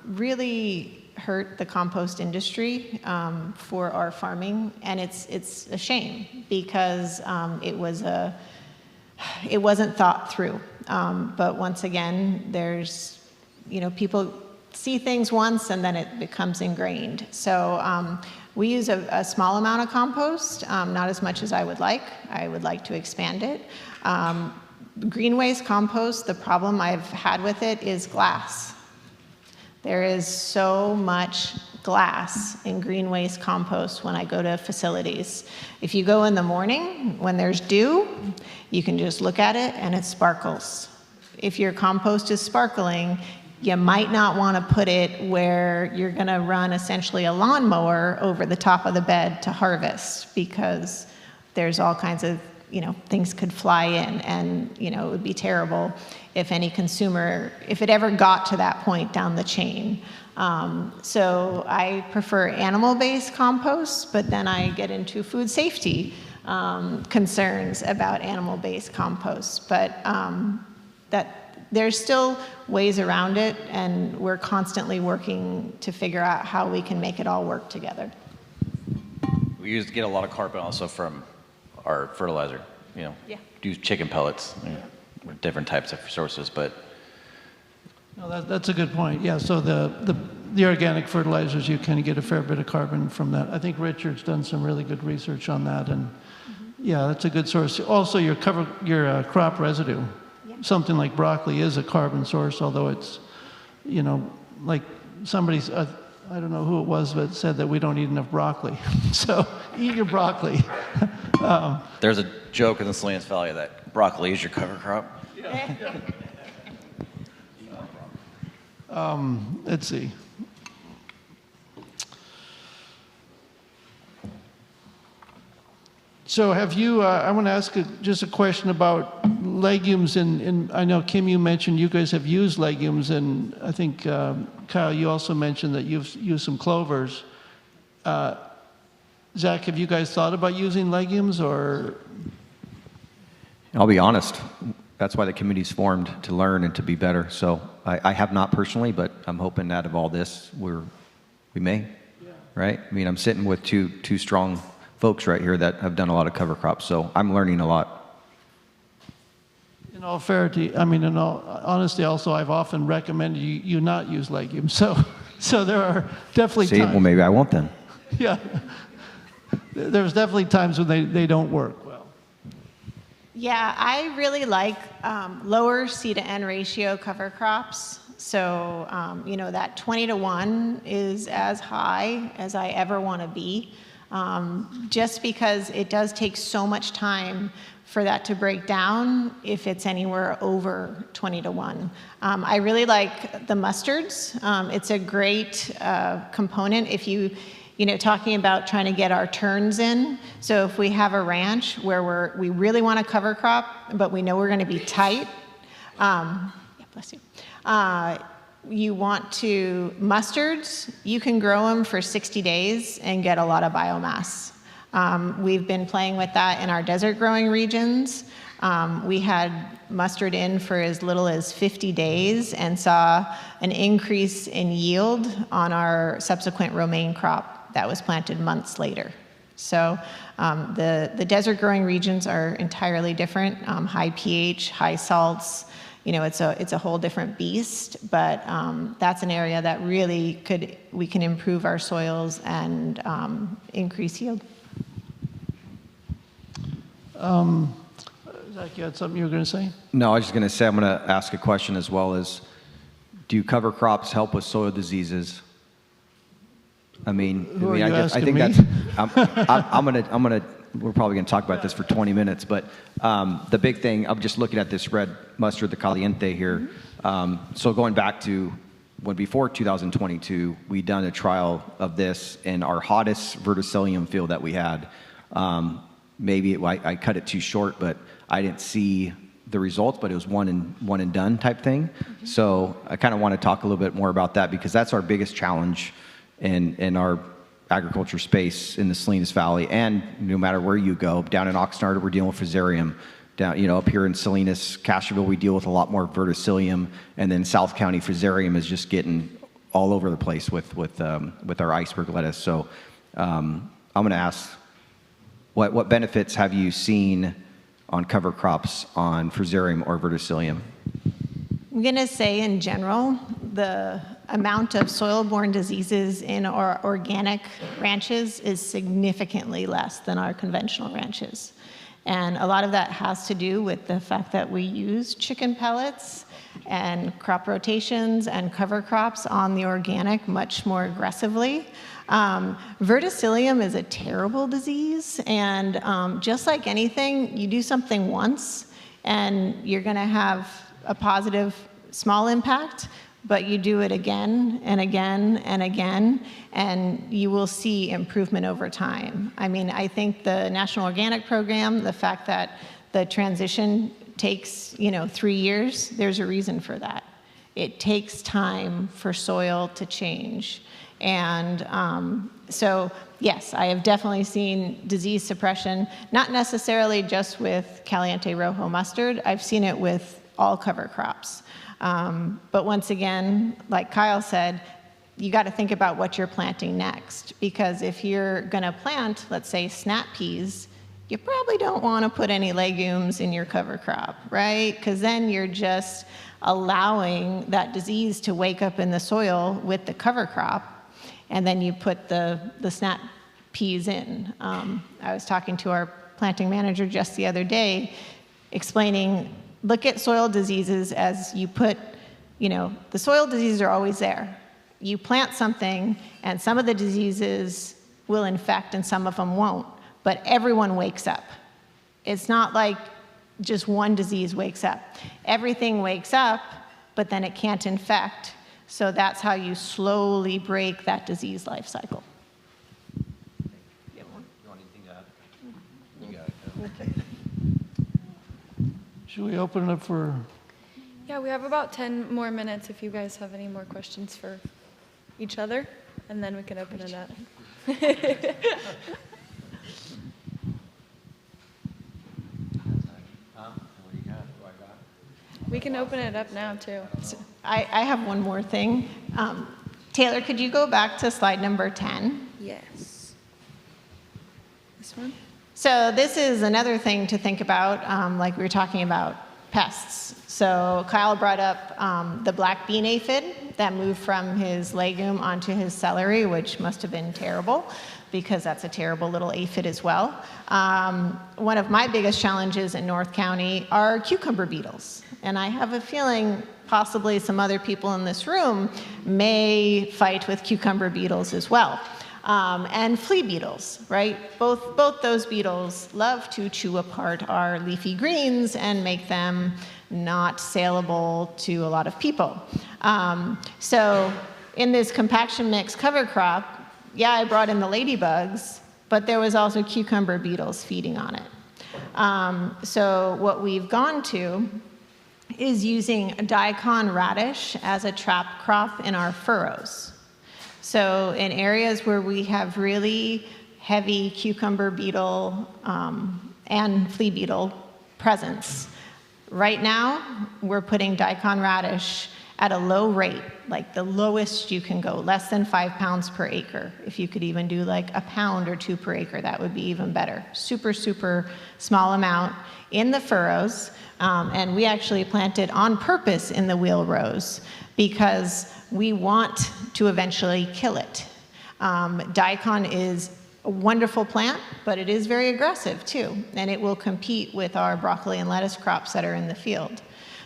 really hurt the compost industry for our farming, and it's a shame because it wasn't thought through. But once again, there's, you know, people see things once and then it becomes ingrained. So we use a small amount of compost, not as much as I would like. I would like to expand it. Green waste compost, the problem I've had with it is glass. There is so much glass in green waste compost when I go to facilities. If you go in the morning when there's dew, you can just look at it and it sparkles. If your compost is sparkling, you might not want to put it where you're going to run essentially a lawnmower over the top of the bed to harvest, because there's all kinds of, you know, things could fly in, and, you know, it would be terrible if any consumer, if it ever got to that point down the chain. So I prefer animal-based compost, but then I get into food safety concerns about animal-based compost. But there's still ways around it, and we're constantly working to figure out how we can make it all work together. We get a lot of carbon also from our fertilizer. You know, use chicken pellets, you know, different types of sources, but. No, that's a good point. Yeah, so the organic fertilizers, you can get a fair bit of carbon from that. I think Richard's done some really good research on that, and yeah, that's a good source. Also, your crop residue. Something like broccoli is a carbon source, although it's, you know, like somebody's, I don't know who it was, but said that we don't eat enough broccoli. So eat your broccly. There's a joke in the Salinas Valley that broccoli is your cover crop. Let's see. So have you, I want to ask just a question about legumes, and I know, Kim, you mentioned you guys have used legumes, and I think, Kyle, you also mentioned that you've used some clovers. Zach, have you guys thought about using legumes, or? I'll be honest, that's why the committee's formed, to learn and to be better. So I have not personally, but I'm hoping out of all this, we may, right? I mean, I'm sitting with two strong folks right here that have done a lot of cover crops, so I'm learning a lot. In all fairness, I mean, in all honesty, also, I've often recommended you not use legumes. So there are definitely times. Well, maybe I won't then. Yeah. There's definitely times when they don't work well. Yeah, I really like lower C to N ratio cover crops. So, you know, that 20-to-1 is as high as I ever want to be. Just because it does take so much time for that to break down if it's anywhere over 20-to-1. I really like the mustards. It's a great component if you know, talking about trying to get our turns in. So if we have a ranch where we really want to cover crop, but we know we're going to be tight, yeah, bless you. You want to, mustards, you can grow them for 60 days and get a lot of biomass. We've been playing with that in our desert growing regions. We had mustard in for as little as 50 days and saw an increase in yield on our subsequent romaine crop that was planted months later. So the desert growing regions are entirely different, high pH, high salts. You know, it's a whole different beast, but that's an area that really we can improve our soils and increase yield. Zach, you had something you were going to say? No, I was just going to say, I'm going to ask a question as well as, do cover crops help with soil diseases? I mean, Who are you I asking think me? that's, we're probably going to talk about this for 20 minutes, but the big thing, I'm just looking at this red mustard, the caliente here. So going back to when before 2022, we done a trial of this in our hottest verticillium field that we had. I cut it too short, but I didn't see the results, but it was one and done type thing. So I kind of want to talk a little bit more about that, because that's our biggest challenge in our agriculture space in the Salinas Valley, and no matter where you go. Down in Oxnard, we're dealing with fusarium. Down, up here in Salinas, Castroville, we deal with a lot more verticillium, and then South County fusarium is just getting all over the place with our iceberg lettuce. So I'm going to ask, what benefits have you seen on cover crops on fusarium or verticillium? I'm going to say in general, the amount of soil-borne diseases in our organic ranches is significantly less than our conventional ranches. And a lot of that has to do with the fact that we use chicken pellets and crop rotations and cover crops on the organic much more aggressively. Verticillium is a terrible disease, and just like anything, you do something once and you're going to have a positive small impact, but you do it again and again and again, and you will see improvement over time. I mean, I think the National Organic Program, the fact that the transition takes 3 years, there's a reason for that. It takes time for soil to change. And so, yes, I have definitely seen disease suppression, not necessarily just with Caliente Rojo mustard. I've seen it with all cover crops. But once again, like Kyle said, you got to think about what you're planting next. Because if you're going to plant, let's say, snap peas, you probably don't want to put any legumes in your cover crop, right? Because then you're just allowing that disease to wake up in the soil with the cover crop, and then you put the snap peas in. I was talking to our planting manager just the other day, explaining, look at soil diseases as you put, the soil diseases are always there. You plant something, and some of the diseases will infect and some of them won't, but everyone wakes up. It's not like just one disease wakes up. Everything wakes up, but then it can't infect. So that's how you slowly break that disease life cycle. You want anything to add? You got it. Okay. Should we open it up for? Yeah, we have about 10 more minutes if you guys have any more questions for each other, and then we can open it up. We can open it up now, too. So. I have one more thing. Taylor, could you go back to slide number 10? Yes. This one? So this is another thing to think about, like we were talking about pests. So Kyle brought up the black bean aphid that moved from his legume onto his celery, which must have been terrible, because that's a terrible little aphid as well. One of my biggest challenges in North County are cucumber beetles. And I have a feeling possibly some other people in this room may fight with cucumber beetles as well. And flea beetles, right? Both those beetles love to chew apart our leafy greens and make them not saleable to a lot of people. So in this compaction mix cover crop, yeah, I brought in the ladybugs, but there was also cucumber beetles feeding on it. So what we've gone to is using daikon radish as a trap crop in our furrows. So in areas where we have really heavy cucumber beetle and flea beetle presence, right now we're putting daikon radish at a low rate, like the lowest you can go, less than 5 pounds per acre. If you could even do like a pound or 2 per acre, that would be even better. Super, super small amount in the furrows. And we actually planted on purpose in the wheel rows because we want to eventually kill it. Daikon is a wonderful plant, but it is very aggressive too, and it will compete with our broccoli and lettuce crops that are in the field.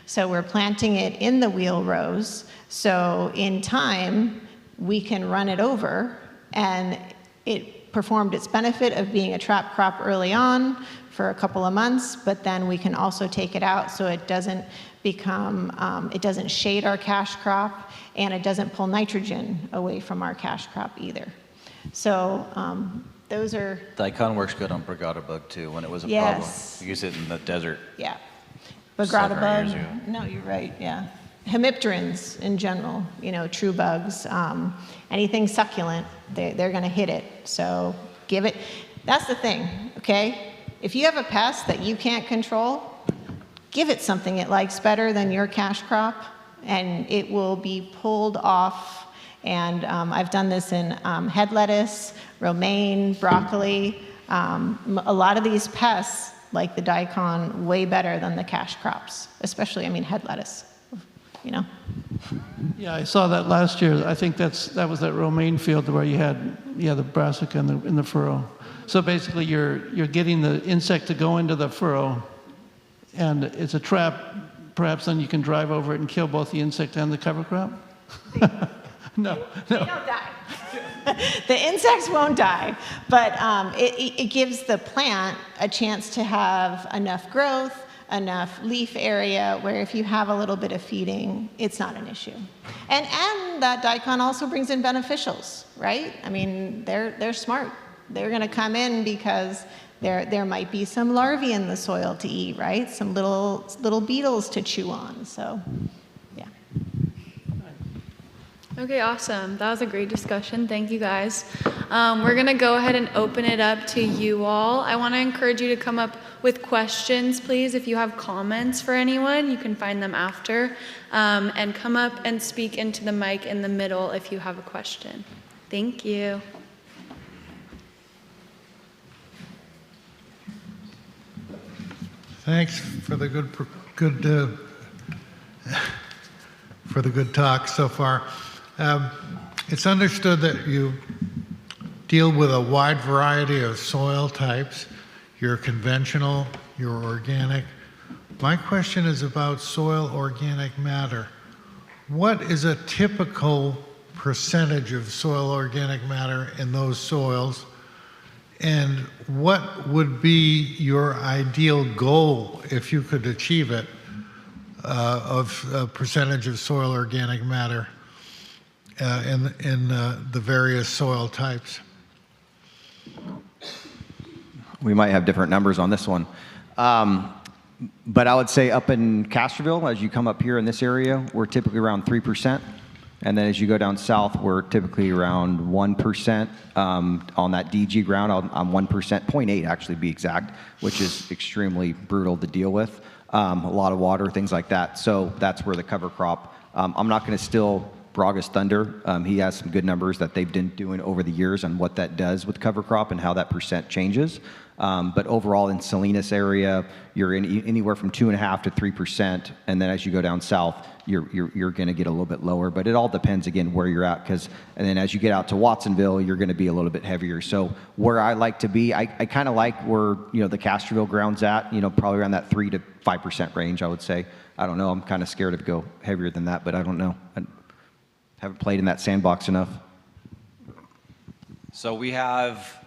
So we're planting it in the wheel rows, so in time, we can run it over, and it performed its benefit of being a trap crop early on for a couple of months, but then we can also take it out so it doesn't become, it doesn't shade our cash crop, and it doesn't pull nitrogen away from our cash crop either. So those are, Daikon works good on Brigada bug too when it was a yes. problem. We used it in the desert. Yeah. Bragada Several years bug, ago. no, you're right, yeah. Hemipterans in general, you know, true bugs, anything succulent, they're gonna hit it. So give it, that's the thing, okay? If you have a pest that you can't control, give it something it likes better than your cash crop, and it will be pulled off. And I've done this in head lettuce, romaine, broccoli. A lot of these pests like the daikon way better than the cash crops, especially, I mean, head lettuce, you know? Yeah, I saw that last year. I think that was that romaine field where you had, yeah, the brassica in the furrow. So basically, you're getting the insect to go into the furrow, and it's a trap. Perhaps then you can drive over it and kill both the insect and the cover crop. No. They don't die. The insects won't die, but it gives the plant a chance to have enough growth, enough leaf area where if you have a little bit of feeding, it's not an issue. And that daikon also brings in beneficials, right? I mean, they're smart. They're going to come in because there might be some larvae in the soil to eat, right? Some little beetles to chew on. So, yeah. Okay, awesome. That was a great discussion. Thank you guys. We're going to go ahead and open it up to you all. I want to encourage you to come up with questions, please. If you have comments for anyone, you can find them after. And come up and speak into the mic in the middle if you have a question. Thank you. Thanks for the good talk so far. It's understood that you deal with a wide variety of soil types. You're conventional, you're organic. My question is about soil organic matter. What is a typical percentage of soil organic matter in those soils? And what would be your ideal goal, if you could achieve it, of a percentage of soil organic matter in the various soil types? We might have different numbers on this one. But I would say up in Castroville, as you come up here in this area, we're typically around 3%. And then as you go down south, we're typically around 1% on that DG ground. I'm 1%, 0.8 actually be exact, which is extremely brutal to deal with. A lot of water, things like that. So that's where the cover crop. I'm not going to steal Braga's thunder. He has some good numbers that they've been doing over the years on what that does with cover crop and how that percent changes. But overall in Salinas area, you're in anywhere from 2.5% to 3%, and then as you go down south, you're going to get a little bit lower. But it all depends again where you're at, and then as you get out to Watsonville, you're going to be a little bit heavier. So where I like to be, I kind of like where the Castroville ground's at, probably around that 3 to 5% range. I would say. I don't know. I'm kind of scared to go heavier than that, but I don't know. I haven't played in that sandbox enough. So we have.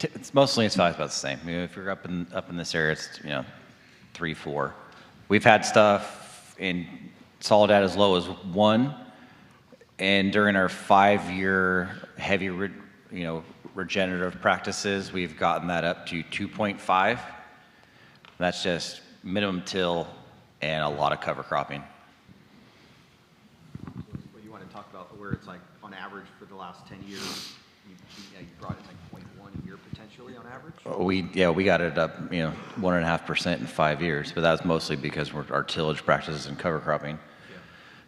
It's mostly it's about the same. If you're up in this area, it's 3, 4. We've had stuff in Soledad as low as 1, and during our 5-year heavy regenerative practices, we've gotten that up to 2.5. That's just minimum till and a lot of cover cropping. You want to talk about where it's like on average for the last 10 years, you brought it like 0.1 a year potentially on average? We got it up 1.5% in 5 years, but that was mostly because our tillage practices and cover cropping. Yeah.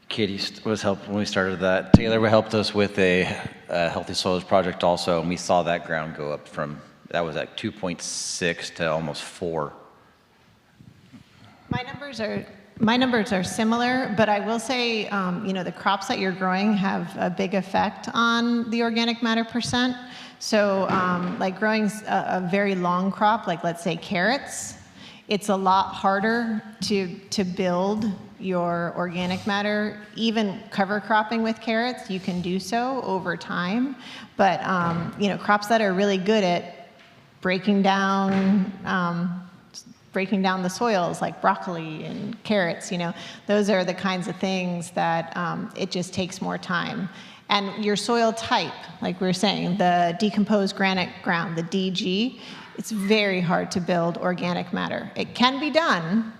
Katie was helping when we started that. Taylor helped us with a Healthy Soils Project also, and we saw that ground go up from, that was at 2.6 to almost 4. My numbers are similar, but I will say, the crops that you're growing have a big effect on the organic matter percent. So like growing a very long crop, like let's say carrots, It's a lot harder to build your organic matter. Even cover cropping with carrots, you can do so over time. But crops that are really good at breaking down the soils, like broccoli and carrots, those are the kinds of things that it just takes more time. And your soil type, like we were saying, the decomposed granite ground, the DG, it's very hard to build organic matter. It can be done,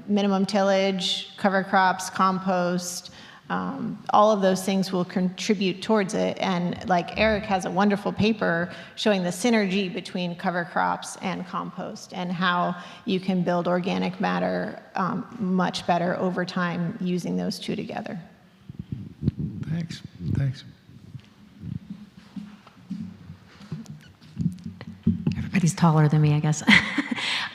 minimum tillage, cover crops, compost, all of those things will contribute towards it. And like Eric has a wonderful paper showing the synergy between cover crops and compost and how you can build organic matter much better over time using those two together. Thanks. Everybody's taller than me, I guess.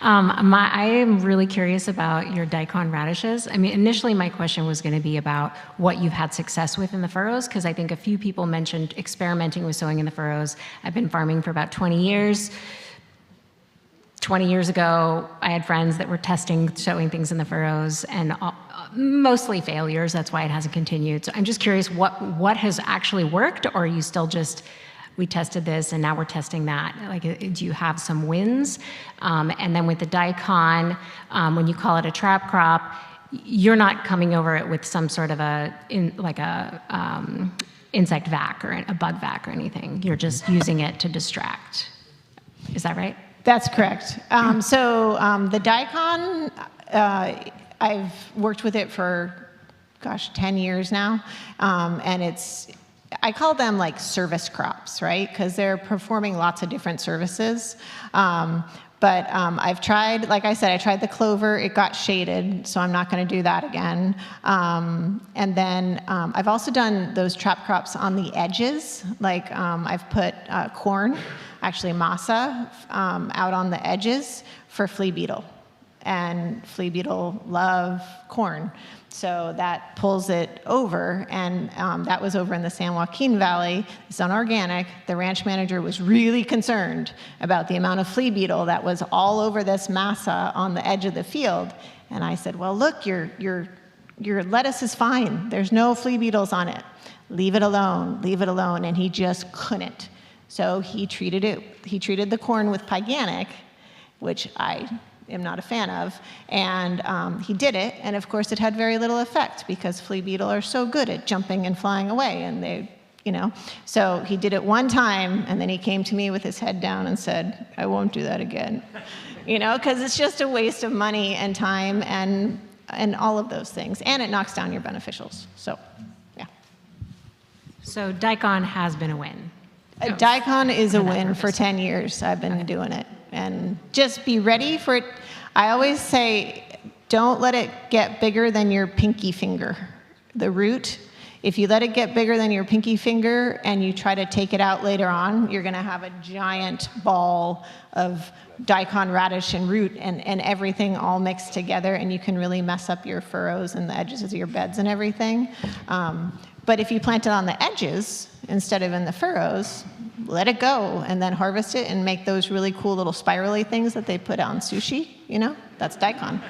I am really curious about your daikon radishes. I mean, initially my question was going to be about what you've had success with in the furrows, because I think a few people mentioned experimenting with sowing in the furrows. I've been farming for about 20 years. 20 years ago, I had friends that were sowing things in the furrows, and mostly failures. That's why it hasn't continued. So I'm just curious what has actually worked, or are you still just, we tested this and now we're testing that? Like, do you have some wins? And then with the daikon, when you call it a trap crop, you're not coming over it with some sort of insect vac or a bug vac or anything. You're just using it to distract. Is that right? That's correct. The daikon, I've worked with it for, 10 years now. And I call them like service crops, right? Because they're performing lots of different services. But I've tried, like I said, I tried the clover. It got shaded, so I'm not going to do that again. And then I've also done those trap crops on the edges. Like I've put corn, actually masa, out on the edges for flea beetle. And flea beetle love corn. So that pulls it over, and that was over in the San Joaquin Valley. It's unorganic. The ranch manager was really concerned about the amount of flea beetle that was all over this masa on the edge of the field. And I said, well, look, your lettuce is fine. There's no flea beetles on it. Leave it alone, leave it alone. And he just couldn't. So he treated the corn with Pyganic, which I am not a fan of, and he did it, and of course it had very little effect because flea beetle are so good at jumping and flying away, and so he did it one time, and then he came to me with his head down and said, I won't do that again, because it's just a waste of money and time and all of those things, and it knocks down your beneficials, so yeah. So daikon has been a win. Daikon is a win for 10 years. I've been doing it. And just be ready for it. I always say, don't let it get bigger than your pinky finger. The root, if you let it get bigger than your pinky finger and you try to take it out later on, you're going to have a giant ball of daikon radish and root and everything all mixed together, and you can really mess up your furrows and the edges of your beds and everything. But if you plant it on the edges instead of in the furrows, let it go and then harvest it and make those really cool little spirally things that they put on sushi, that's daikon.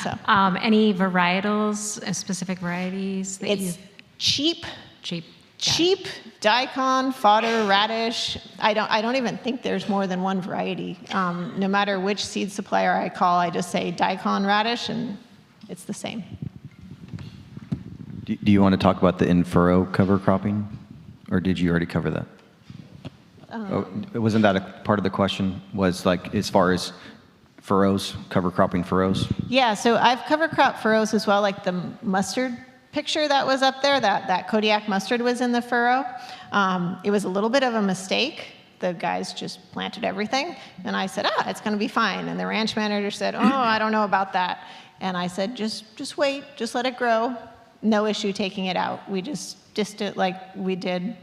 So any varietals, specific varieties? It's cheap. Cheap Daikon, fodder, radish. I don't even think there's more than one variety. No matter which seed supplier I call, I just say daikon radish and it's the same. Do you want to talk about the in-furrow cover cropping, or did you already cover that? Wasn't that a part of the question, was like as far as furrows, cover cropping furrows? Yeah, so I've cover crop furrows as well, like the mustard picture that was up there, that Kodiak mustard was in the furrow. It was a little bit of a mistake. The guys just planted everything, and I said, it's going to be fine. And the ranch manager said, I don't know about that. And I said, just wait, just let it grow. No issue taking it out. We just it like we did,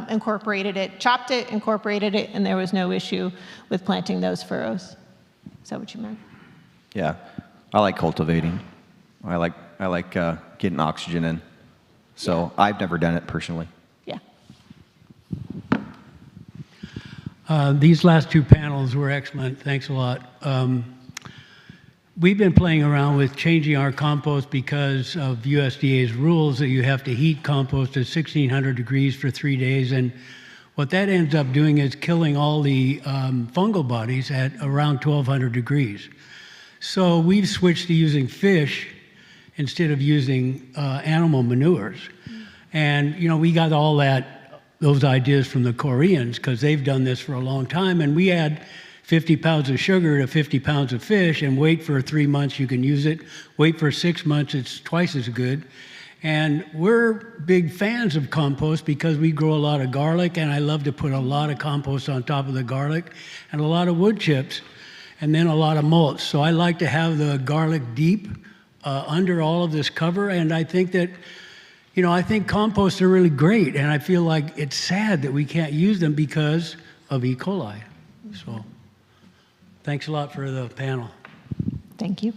incorporated it, chopped it, incorporated it, and there was no issue with planting those furrows. Is that what you meant? Yeah, I like cultivating. I like getting oxygen in. So I've never done it personally. Yeah. These last two panels were excellent. Thanks a lot. We've been playing around with changing our compost because of USDA's rules that you have to heat compost at 1600 degrees for 3 days. And what that ends up doing is killing all the fungal bodies at around 1200 degrees. So we've switched to using fish instead of using animal manures. And, you know, we got all those ideas from the Koreans because they've done this for a long time. And we add 50 pounds of sugar to 50 pounds of fish and wait for 3 months, you can use it. Wait for 6 months, it's twice as good. And we're big fans of compost because we grow a lot of garlic, and I love to put a lot of compost on top of the garlic and a lot of wood chips and then a lot of mulch. So I like to have the garlic deep under all of this cover, and I think that, you know, I think composts are really great, and I feel like it's sad that we can't use them because of E. coli. So thanks a lot for the panel. Thank you.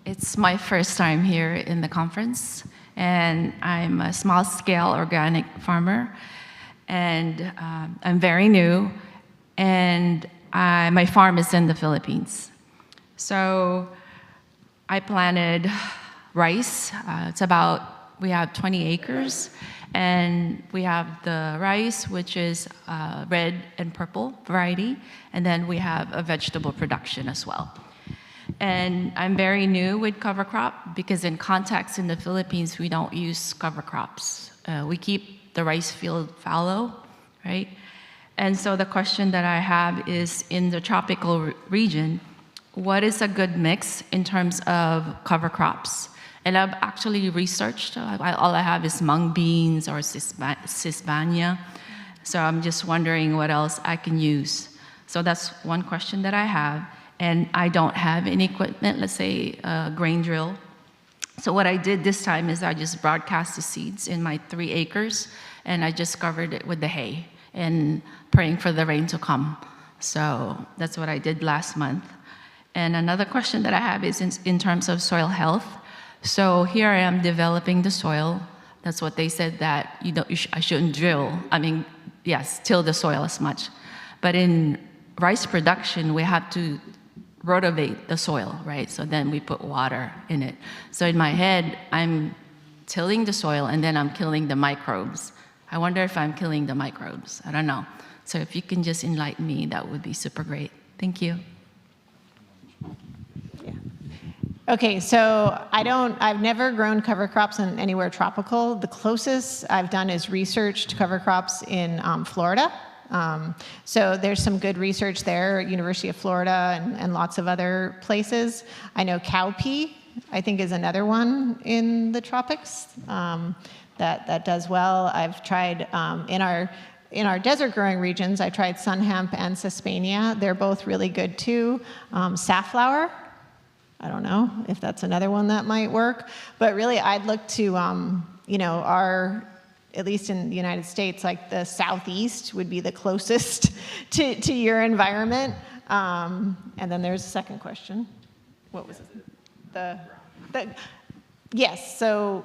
It's my first time here in the conference, and I'm a small-scale organic farmer, and I'm very new, and my farm is in the Philippines. So I planted rice. We have 20 acres, and we have the rice, which is red and purple variety, and then we have a vegetable production as well. And I'm very new with cover crop because in context in the Philippines, we don't use cover crops. We keep the rice field fallow, right? And so the question that I have is, in the tropical region, what is a good mix in terms of cover crops? And I've actually researched, all I have is mung beans or cisbania. So I'm just wondering what else I can use. So that's one question that I have. And I don't have any equipment, let's say a grain drill. So what I did this time is I just broadcast the seeds in my 3 acres, and I just covered it with the hay and praying for the rain to come. So that's what I did last month. And another question that I have is in terms of soil health. So here I am developing the soil. That's what they said, that I shouldn't drill. I mean, yes, till the soil as much. But in rice production, we have to rotivate the soil, right? So then we put water in it. So in my head, I'm tilling the soil and then I'm killing the microbes. I wonder if I'm killing the microbes. I don't know. So if you can just enlighten me, that would be super great. Thank you. Yeah. Okay, so I've never grown cover crops in anywhere tropical. The closest I've done is researched cover crops in Florida. So there's some good research there, University of Florida and lots of other places. I know cowpea, I think, is another one in the tropics that does well. I've tried in our desert growing regions, I tried sun hemp and Cisbania. They're both really good too. Safflower, I don't know if that's another one that might work, but really I'd look to at least in the United States, like the Southeast would be the closest to your environment. And then there's a second question. What was it? Yes, so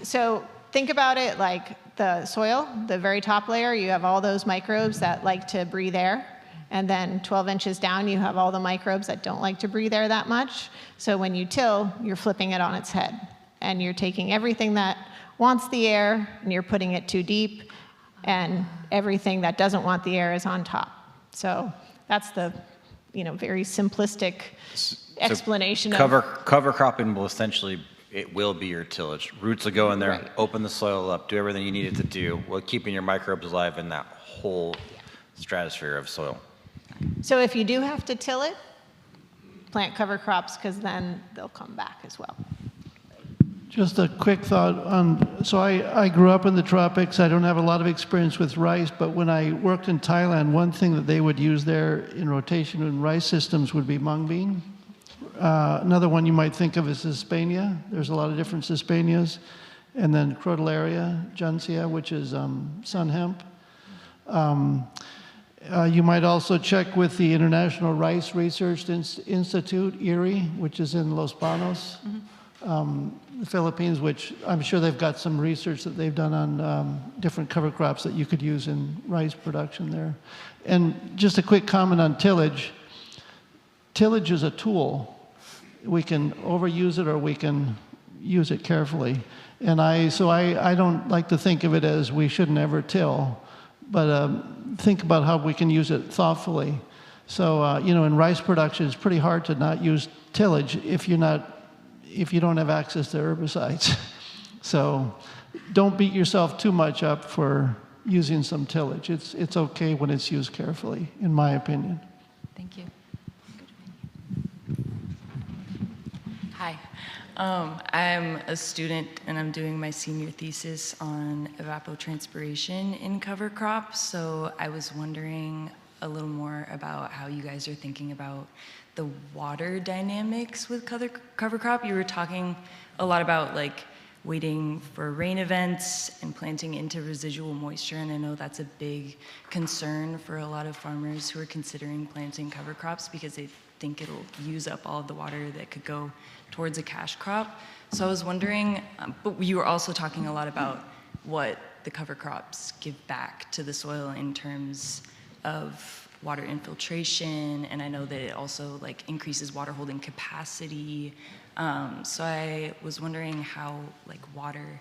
so think about it like the soil, the very top layer, you have all those microbes that like to breathe air. And then 12 inches down, you have all the microbes that don't like to breathe air that much. So when you till, you're flipping it on its head. And you're taking everything that wants the air and you're putting it too deep, and everything that doesn't want the air is on top. So that's the very simplistic explanation. Cover cropping will essentially, it will be your tillage. Roots will go in there, right. Open the soil up, do everything you need it to do, while keeping your microbes alive in that whole stratosphere of soil. So if you do have to till it, plant cover crops, because then they'll come back as well. Just a quick thought on, so I grew up in the tropics. I don't have a lot of experience with rice, but when I worked in Thailand, one thing that they would use there in rotation in rice systems would be mung bean. Another one you might think of is Cisbania. There's a lot of different Cisbanias. And then Crotalaria juncea, which is sun hemp. You might also check with the International Rice Research Institute, IRRI, which is in Los Banos. the Philippines, which I'm sure they've got some research that they've done on different cover crops that you could use in rice production there. And just a quick comment on tillage. Tillage is a tool. We can overuse it or we can use it carefully. And I don't like to think of it as we shouldn't ever till, but think about how we can use it thoughtfully. So, you know, in rice production, it's pretty hard to not use tillage if you don't have access to herbicides. So don't beat yourself too much up for using some tillage. It's okay when it's used carefully, in my opinion. Thank you. Hi. I'm a student and I'm doing my senior thesis on evapotranspiration in cover crops. So I was wondering a little more about how you guys are thinking about the water dynamics with cover crop. You were talking a lot about like waiting for rain events and planting into residual moisture, and I know that's a big concern for a lot of farmers who are considering planting cover crops because they think it'll use up all of the water that could go towards a cash crop. So I was wondering, but you were also talking a lot about what the cover crops give back to the soil in terms of water infiltration, and I know that it also like increases water holding capacity. So I was wondering how like water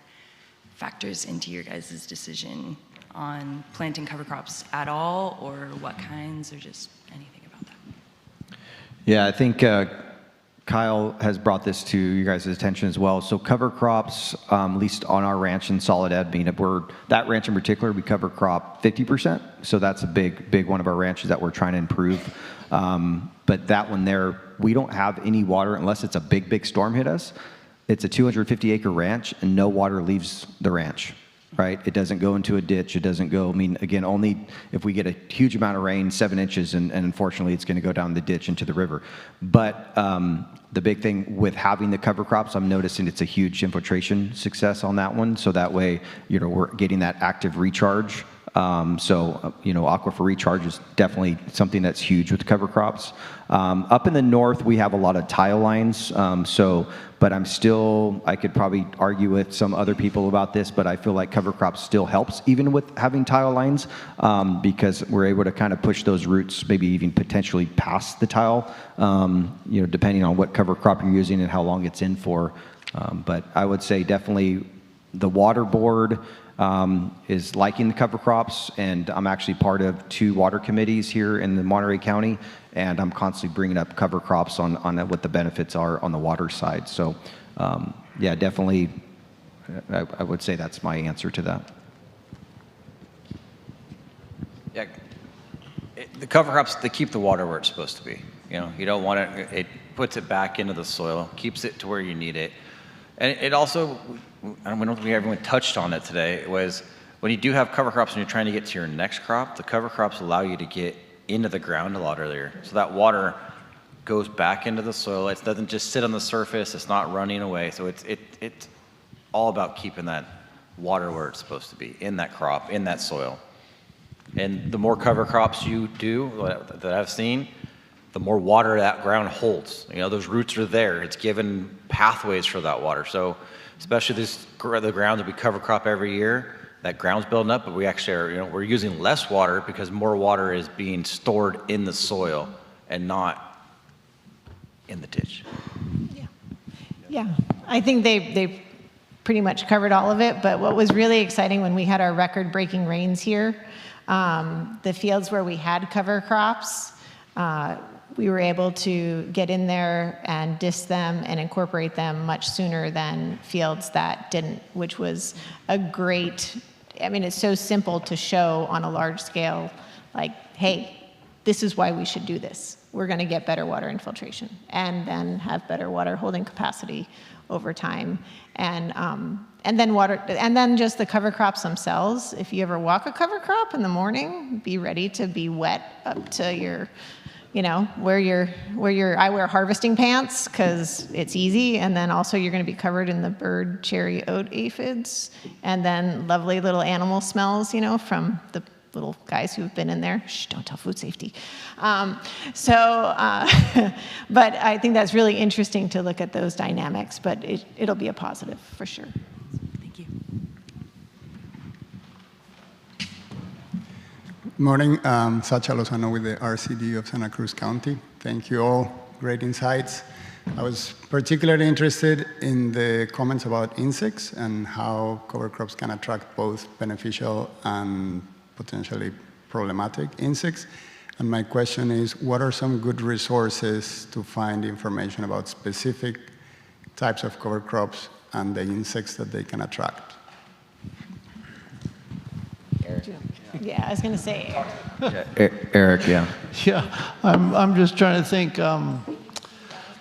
factors into your guys' decision on planting cover crops at all, or what kinds, or just anything about that. Yeah, I think Kyle has brought this to you guys' attention as well. So cover crops, at least on our ranch in Soledad, that ranch in particular, we cover crop 50%. So that's a big one of our ranches that we're trying to improve. But that one there, we don't have any water unless it's a big storm hit us. It's a 250-acre ranch, and no water leaves the ranch, right? It doesn't go into a ditch. It doesn't go, again, only if we get a huge amount of rain, 7 inches, and unfortunately it's going to go down the ditch into the river. But the big thing with having the cover crops, I'm noticing it's a huge infiltration success on that one. So that way, you know, we're getting that active recharge. You know, aquifer recharge is definitely something that's huge with cover crops. Up in the north, we have a lot of tile lines. But I could probably argue with some other people about this, but I feel like cover crops still helps even with having tile lines, because we're able to kind of push those roots, maybe even potentially past the tile, you know, depending on what cover crop you're using and how long it's in for. But I would say definitely the water board is liking the cover crops, and I'm actually part of 2 water committees here in the Monterey County, and I'm constantly bringing up cover crops on what the benefits are on the water side. So yeah, definitely I would say that's my answer to that. Yeah, the cover crops, they keep the water where it's supposed to be. You know, you don't want it, it puts it back into the soil, keeps it to where you need it. And it also, I don't know if everyone touched on it today, it was when you do have cover crops and you're trying to get to your next crop, the cover crops allow you to get into the ground a lot earlier. So that water goes back into the soil. It doesn't just sit on the surface, it's not running away. So it's all about keeping that water where it's supposed to be, in that crop, in that soil. And the more cover crops you do, that I've seen, the more water that ground holds. You know, those roots are there. It's given pathways for that water. So especially the ground that we cover crop every year, that ground's building up, but we actually are, you know, we're using less water because more water is being stored in the soil and not in the ditch. Yeah, I think they pretty much covered all of it, but what was really exciting when we had our record-breaking rains here, the fields where we had cover crops, we were able to get in there and disc them and incorporate them much sooner than fields that didn't, which was a great, I mean, it's so simple to show on a large scale, like, hey, this is why we should do this. We're going to get better water infiltration and then have better water holding capacity over time. And then just the cover crops themselves. If you ever walk a cover crop in the morning, be ready to be wet up to your, you know, I wear harvesting pants because it's easy, and then also you're going to be covered in the bird cherry oat aphids, and then lovely little animal smells, you know, from the little guys who've been in there. Shh, don't tell food safety. But I think that's really interesting to look at those dynamics, but it'll be a positive for sure. Thank you. Good morning. Sacha Lozano with the RCD of Santa Cruz County. Thank you all. Great insights. I was particularly interested in the comments about insects and how cover crops can attract both beneficial and potentially problematic insects. And my question is, what are some good resources to find information about specific types of cover crops and the insects that they can attract? Yeah, I was going to say. Eric, yeah. Yeah, I'm just trying to think.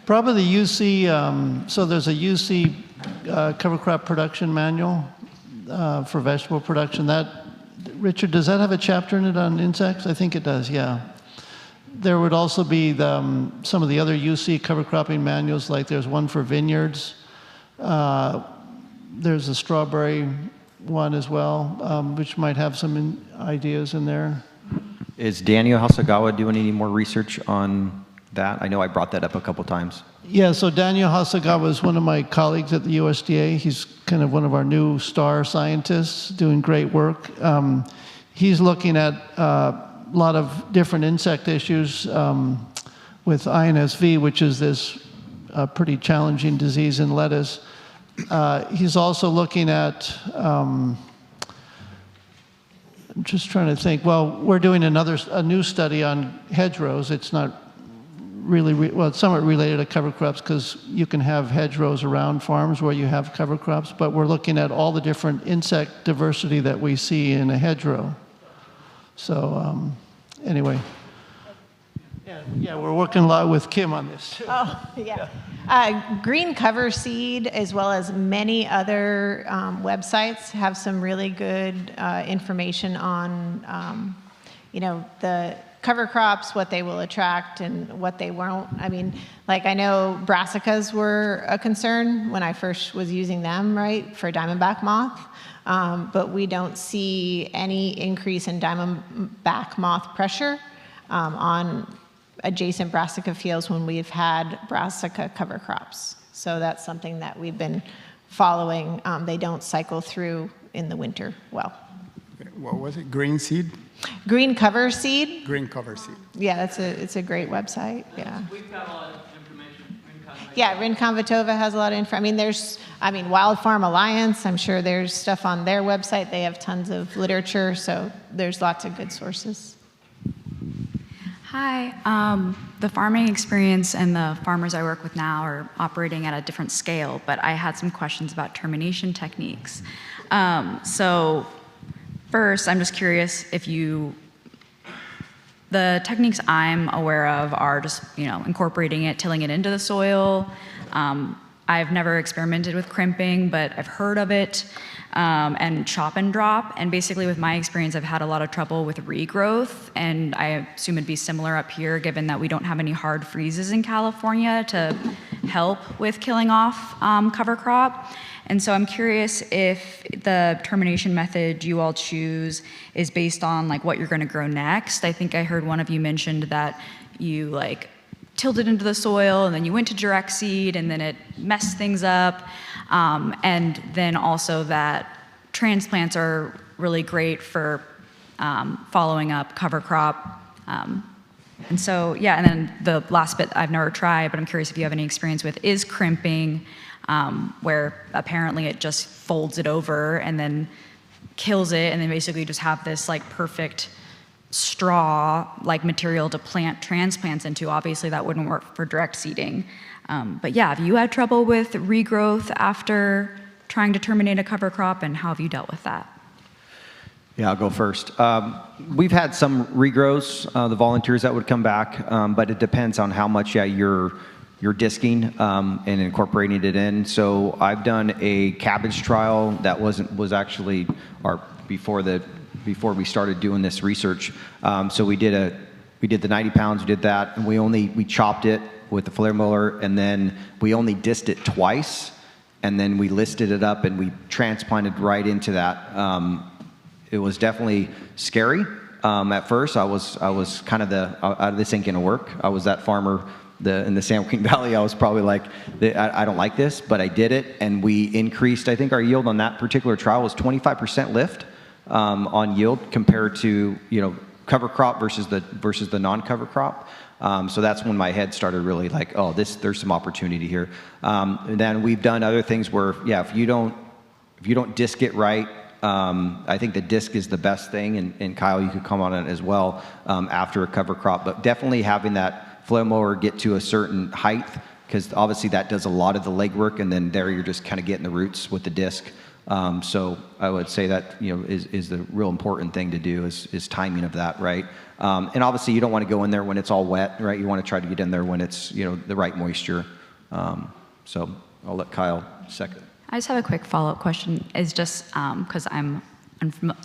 Probably the UC, so there's a UC cover crop production manual for vegetable production. Richard, does that have a chapter in it on insects? I think it does, yeah. There would also be some of the other UC cover cropping manuals, like there's one for vineyards. There's a strawberry one as well, which might have some ideas in there. Is Daniel Hasagawa doing any more research on that? I know I brought that up a couple times. Yeah, so Daniel Hasagawa is one of my colleagues at the USDA. He's kind of one of our new star scientists doing great work. He's looking at a lot of different insect issues with INSV, which is this pretty challenging disease in lettuce. He's also looking at, I'm just trying to think, well, we're doing a new study on hedgerows. It's not really, well, it's somewhat related to cover crops because you can have hedgerows around farms where you have cover crops, but we're looking at all the different insect diversity that we see in a hedgerow. So anyway. Yeah, we're working a lot with Kim on this too. Oh, yeah. Green Cover Seed, as well as many other websites, have some really good information on, the cover crops, what they will attract and what they won't. I mean, like I know brassicas were a concern when I first was using them, right, for diamondback moth. But we don't see any increase in diamondback moth pressure on adjacent brassica fields when we've had brassica cover crops. So that's something that we've been following. They don't cycle through in the winter well. What was it? Green seed? Green Cover Seed. Green Cover Seed. Yeah, it's a great website. Yeah. We've got a lot of information. Yeah, Rincon Vitova has a lot of info. Wild Farm Alliance, I'm sure there's stuff on their website. They have tons of literature, so there's lots of good sources. Hi. The farming experience and the farmers I work with now are operating at a different scale, but I had some questions about termination techniques. So first, I'm just curious if the techniques I'm aware of are just, incorporating it, tilling it into the soil. I've never experimented with crimping, but I've heard of it, and chop and drop. And basically with my experience, I've had a lot of trouble with regrowth, and I assume it'd be similar up here given that we don't have any hard freezes in California to help with killing off cover crop. And so I'm curious if the termination method you all choose is based on what you're gonna grow next. I think I heard one of you mentioned that you tilled it into the soil and then you went to direct seed and then it messed things up. And then also that transplants are really great for following up cover crop. And so, and then the last bit I've never tried, but I'm curious if you have any experience with, is crimping, where apparently it just folds it over and then kills it, and then basically just have this perfect straw-like material to plant transplants into. Obviously that wouldn't work for direct seeding. But have you had trouble with regrowth after trying to terminate a cover crop, and how have you dealt with that? Yeah, I'll go first. We've had some regrowths, the volunteers that would come back, but it depends on how much you're disking and incorporating it in. So I've done a cabbage trial that was actually before we started doing this research. So we did the 90 pounds, we did that, and we chopped it with the flare mower, and then we only dissed it twice, and then we listed it up and we transplanted right into that. It was definitely scary, At first, I was kind of this ain't gonna work. I was that farmer in the San Joaquin Valley. I was probably like, I don't like this, but I did it, and we increased. I think our yield on that particular trial was 25% lift on yield compared to cover crop versus the non-cover crop. So that's when my head started really like, oh, there's some opportunity here. And then we've done other things where, if you don't disc it right, I think the disc is the best thing, and Kyle, you could come on it as well after a cover crop. But definitely having that flow mower get to a certain height, because obviously that does a lot of the legwork, and then there you're just kind of getting the roots with the disc. So I would say that is the real important thing to do is timing of that, right? And obviously you don't want to go in there when it's all wet, right? You want to try to get in there when it's the right moisture. So I'll let Kyle second. I just have a quick follow-up question. Is just because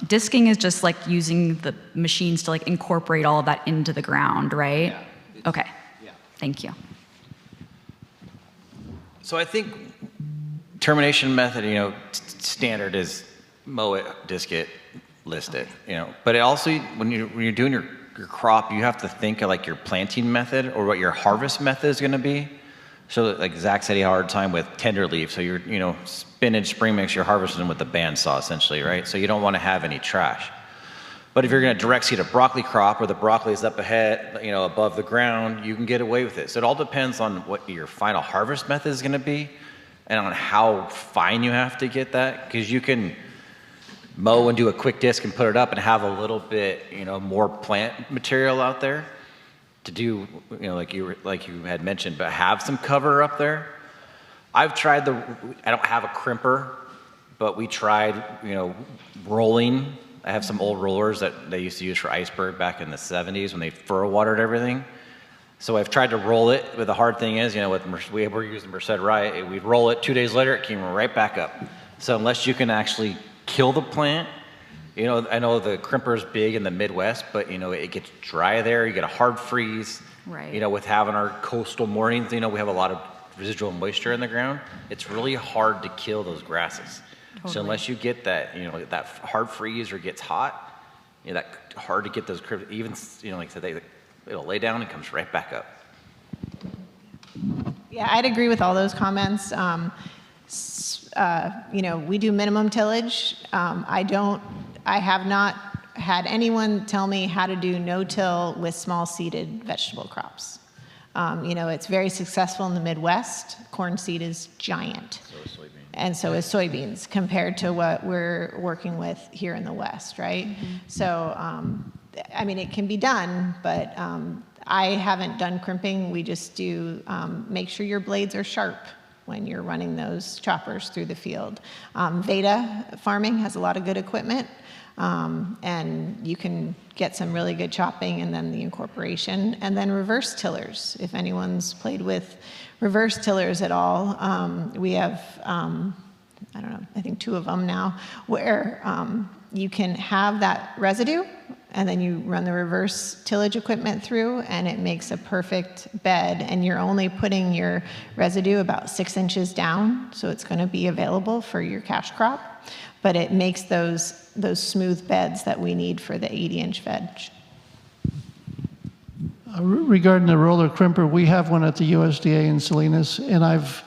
disking is just like using the machines to like incorporate all of that into the ground, right? Yeah. Okay. Yeah. Thank you. So I think termination method, standard is mow it, disc it, list it, But it also, when you're doing your crop, you have to think of like your planting method or what your harvest method is going to be. So like Zach said, he had a hard time with tender leaf. So you're, spinach, spring mix, you're harvesting with the bandsaw essentially, right? So you don't want to have any trash. But if you're going to direct seed a broccoli crop where the broccoli is up ahead, above the ground, you can get away with it. So it all depends on what your final harvest method is going to be and on how fine you have to get that. Because you can mow and do a quick disc and put it up and have a little bit, more plant material out there to do, like you had mentioned, but have some cover up there. I've tried I don't have a crimper, but we tried, rolling. I have some old rollers that they used to use for iceberg back in the 70s when they furrow watered everything. So I've tried to roll it, but the hard thing is, we were using Merced rye, we'd roll it, 2 days later, it came right back up. So unless you can actually kill the plant, I know the crimper's big in the Midwest, but it gets dry there, you get a hard freeze. Right. With having our coastal mornings, we have a lot of residual moisture in the ground. It's really hard to kill those grasses. Totally. So unless you get that, that hard freeze or gets hot, that hard to get those even, like I said, it'll lay down and comes right back up. Yeah, I'd agree with all those comments. We do minimum tillage. I have not had anyone tell me how to do no-till with small seeded vegetable crops. It's very successful in the Midwest. Corn seed is giant. So is soybean. And so is soybeans compared to what we're working with here in the West, right? Mm-hmm. So, it can be done, but I haven't done crimping. We just do make sure your blades are sharp when you're running those choppers through the field. Veda Farming has a lot of good equipment, and you can get some really good chopping and then the incorporation. And then reverse tillers. If anyone's played with reverse tillers at all, we have, I think 2 of them now, where you can have that residue and then you run the reverse tillage equipment through and it makes a perfect bed, and you're only putting your residue about 6 inches down, so it's going to be available for your cash crop, but it makes those smooth beds that we need for the 80-inch veg. Regarding the roller crimper, we have one at the USDA in Salinas, and I've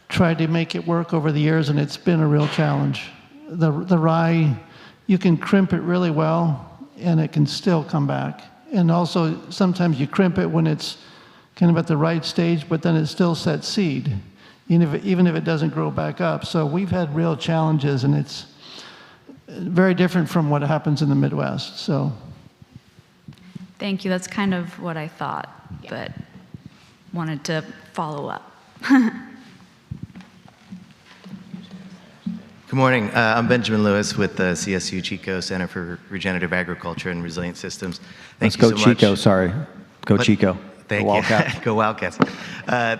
tried to make it work over the years, and it's been a real challenge. The rye, you can crimp it really well, and it can still come back. And also, sometimes you crimp it when it's kind of at the right stage, but then it still sets seed, even if it doesn't grow back up. So we've had real challenges, and it's very different from what happens in the Midwest. So. Thank you. That's kind of what I thought, but wanted to follow up. Good morning. I'm Benjamin Lewis with the CSU Chico Center for Regenerative Agriculture and Resilient Systems. Let's go Chico, sorry. Go Chico. Thank you. Wildcats. Go Wildcats.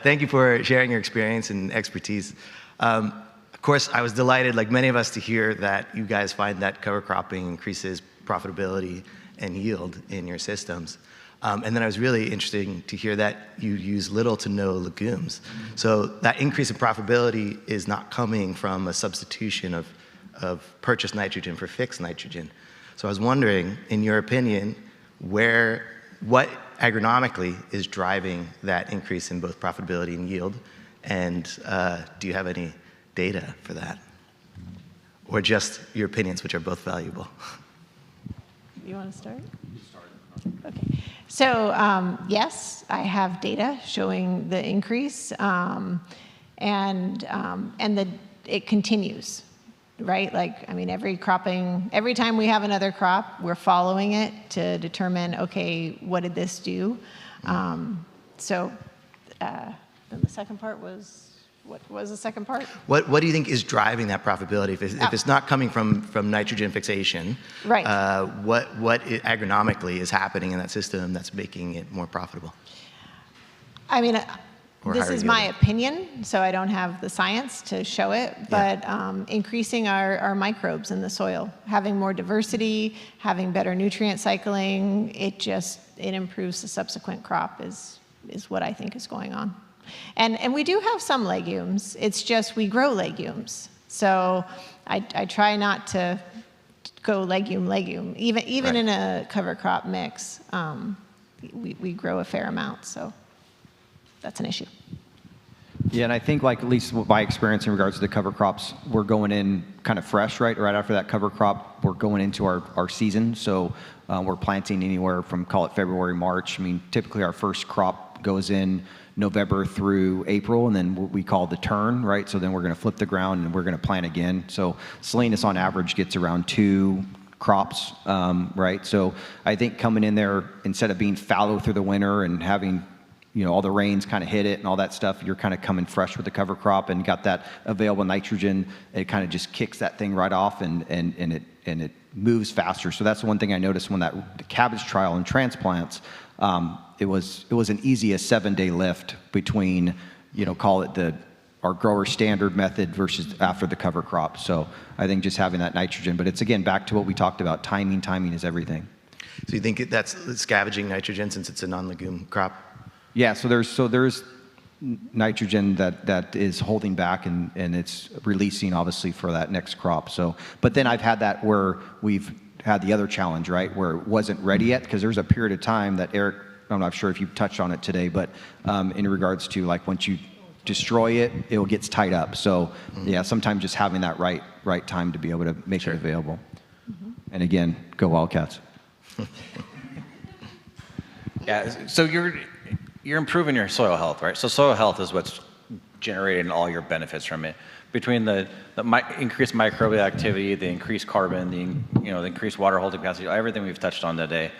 Thank you for sharing your experience and expertise. Of course, I was delighted, like many of us, to hear that you guys find that cover cropping increases profitability and yield in your systems. And then I was really interested to hear that you use little to no legumes. So that increase in profitability is not coming from a substitution of purchased nitrogen for fixed nitrogen. So I was wondering, in your opinion, what agronomically is driving that increase in both profitability and yield? And do you have any data for that? Or just your opinions, which are both valuable? You want to start? Okay. So yes, I have data showing the increase, and that it continues, right? Like, I mean, every time we have another crop, we're following it to determine, okay, what did this do? Then the second part was, what was the second part? What do you think is driving that profitability? If it's not coming from nitrogen fixation, right? What agronomically is happening in that system that's making it more profitable? I mean, Or this higher is my yielding? opinion, so I don't have the science to show it, but increasing our microbes in the soil, having more diversity, having better nutrient cycling, it improves the subsequent crop is what I think is going on. And we do have some legumes, it's just we grow legumes. So I try not to go legume. Even Right. in a cover crop mix, we grow a fair amount, so that's an issue. Yeah, and I think, like, at least my experience in regards to the cover crops, we're going in kind of fresh, right? Right after that cover crop, we're going into our season. So we're planting anywhere from, call it February, March. I mean, typically our first crop goes in November through April, and then what we call the turn, right? So then we're going to flip the ground and we're going to plant again. So Salinas on average gets around 2 crops, right? So I think coming in there, instead of being fallow through the winter and having all the rains kind of hit it and all that stuff, you're kind of coming fresh with the cover crop and got that available nitrogen. It kind of just kicks that thing right off and it moves faster. So that's one thing I noticed when the cabbage trial and transplants, it was an easy 7-day lift between, call it our grower standard method versus after the cover crop. So I think just having that nitrogen, but it's again back to what we talked about, timing is everything. So you think that's scavenging nitrogen since it's a non-legume crop? Yeah, so there's nitrogen that is holding back and it's releasing obviously for that next crop. So, but then I've had that where we've had the other challenge, right, where it wasn't ready yet, because there's a period of time that Eric, I'm not sure if you touched on it today, but in regards to, like, once you destroy it, it gets tied up. So yeah, sometimes just having that right time to be able to make it available. And again, go Wildcats. Yeah, so you're improving your soil health, right? So soil health is what's generating all your benefits from it. Between the increased microbial activity, the increased carbon, the increased water holding capacity, everything we've touched on today.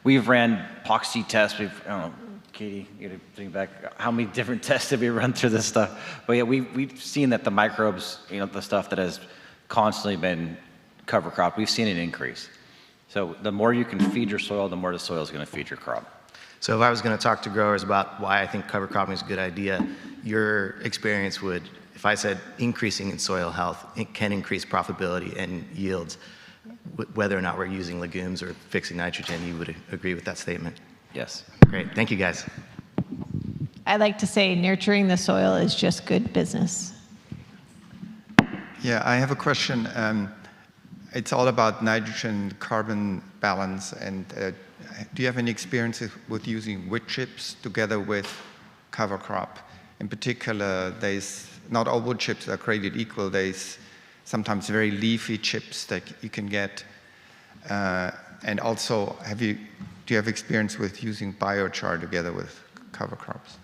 We've ran epoxy tests. I don't know, Katie, you gotta think back, how many different tests did we run through this stuff? But yeah, we've seen that the microbes, the stuff that has constantly been cover crop, we've seen it increase. So the more you can feed your soil, the more the soil is going to feed your crop. So if I was going to talk to growers about why I think cover cropping is a good idea, your experience would, if I said increasing in soil health, it can increase profitability and yields, whether or not we're using legumes or fixing nitrogen, you would agree with that statement? Yes. Great, thank you guys. I like to say nurturing the soil is just good business. Yeah, I have a question. It's all about nitrogen-carbon balance, and do you have any experience with using wood chips together with cover crop? In particular, not all wood chips are created equal. There's sometimes very leafy chips that you can get. And also, do you have experience with using biochar together with cover crops?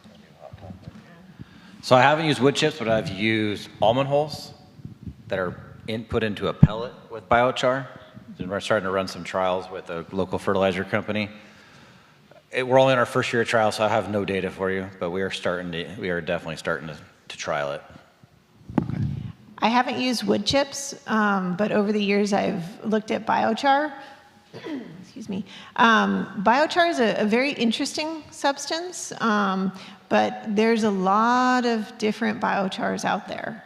So I haven't used wood chips, but I've used almond hulls that are put into a pellet with biochar. And we're starting to run some trials with a local fertilizer company. We're only in our first year of trial, so I have no data for you, but we are definitely starting to trial it. I haven't used wood chips, but over the years I've looked at biochar. Excuse me. Biochar is a very interesting substance, but there's a lot of different biochars out there.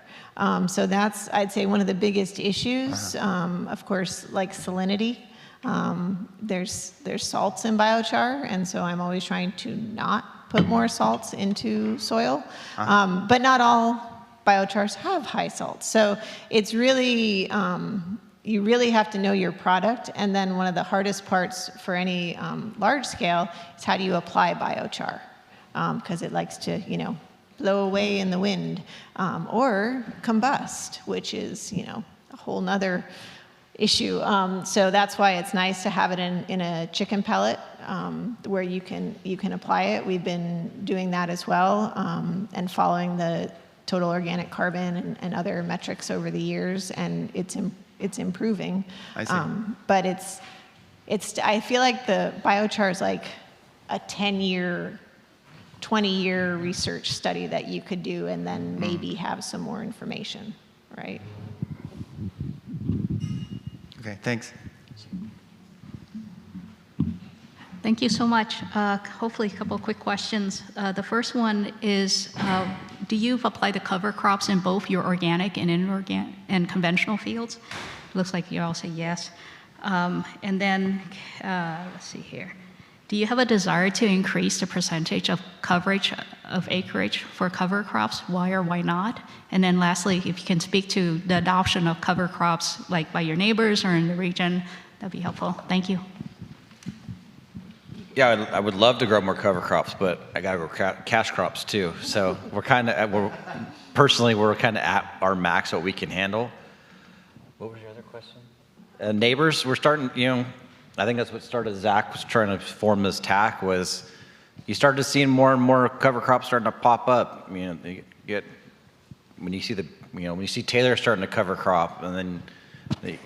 So that's, I'd say, one of the biggest issues. Of course, like salinity. There's salts in biochar, and so I'm always trying to not put more salts into soil. But not all biochars have high salts. So it's really you really have to know your product. And then one of the hardest parts for any large scale is how do you apply biochar? Because it likes to, blow away in the wind or combust, which is, a whole nother issue. So that's why it's nice to have it in a chicken pellet where you can apply it. We've been doing that as well and following the total organic carbon and other metrics over the years, and it's improving. I see. But I feel like the biochar is like a 10-year, 20-year research study that you could do and then maybe have some more information, right? Okay, thanks. Thank you so much. Hopefully a couple of quick questions. The first one is, do you apply the cover crops in both your organic and inorganic and conventional fields? Looks like you all say yes. And then, let's see here. Do you have a desire to increase the percentage of coverage of acreage for cover crops? Why or why not? And then lastly, if you can speak to the adoption of cover crops, like by your neighbors or in the region, that'd be helpful. Thank you. Yeah, I would love to grow more cover crops, but I got to grow cash crops too. So we're kind of at our max what we can handle. What was your other question? Neighbors, we're starting, I think that's what started Zach was trying to form this TAC was you started to see more and more cover crops starting to pop up. When you see Taylor starting to cover crop, and then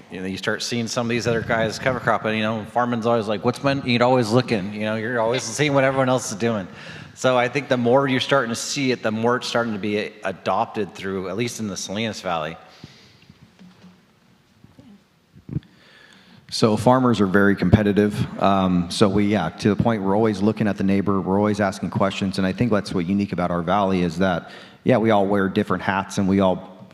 you start seeing some of these other guys cover crop, and farming's always like, you're always looking, you're always seeing what everyone else is doing. So I think the more you're starting to see it, the more it's starting to be adopted through, at least in the Salinas Valley. So farmers are very competitive. To the point, we're always looking at the neighbor, we're always asking questions, and I think that's what's unique about our valley is that, we all wear different hats and we all,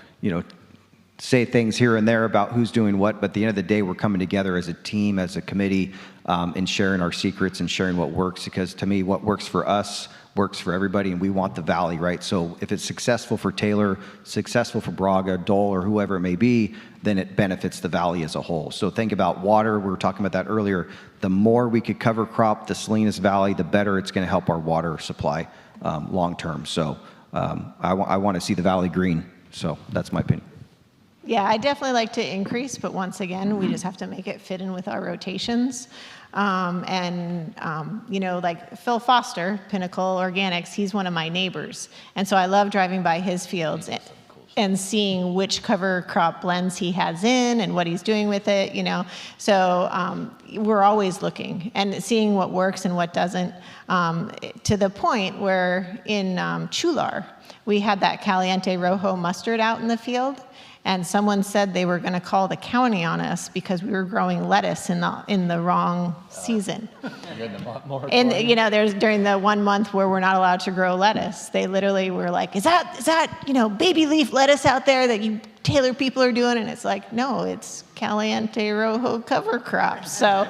say things here and there about who's doing what, but at the end of the day, we're coming together as a team, as a committee, and sharing our secrets and sharing what works, because to me, what works for us works for everybody, and we want the valley, right? So if it's successful for Taylor, successful for Braga, Dole, or whoever it may be, then it benefits the valley as a whole. So think about water, we were talking about that earlier. The more we could cover crop the Salinas Valley, the better it's gonna help our water supply long term. So I wanna see the valley green, so that's my opinion. Yeah, I definitely like to increase, but once again, we just have to make it fit in with our rotations. Like Phil Foster, Pinnacle Organics, he's one of my neighbors. And so I love driving by his fields and seeing which cover crop blends he has in and what he's doing with it, So we're always looking and seeing what works and what doesn't, to the point where in Chular, we had that Caliente Rojo mustard out in the field. And someone said they were going to call the county on us because we were growing lettuce in the wrong season. And there's during the 1 month where we're not allowed to grow lettuce, they literally were like, "Is that baby leaf lettuce out there that you Taylor people are doing?" And it's like, no, it's Caliente Rojo cover crops. So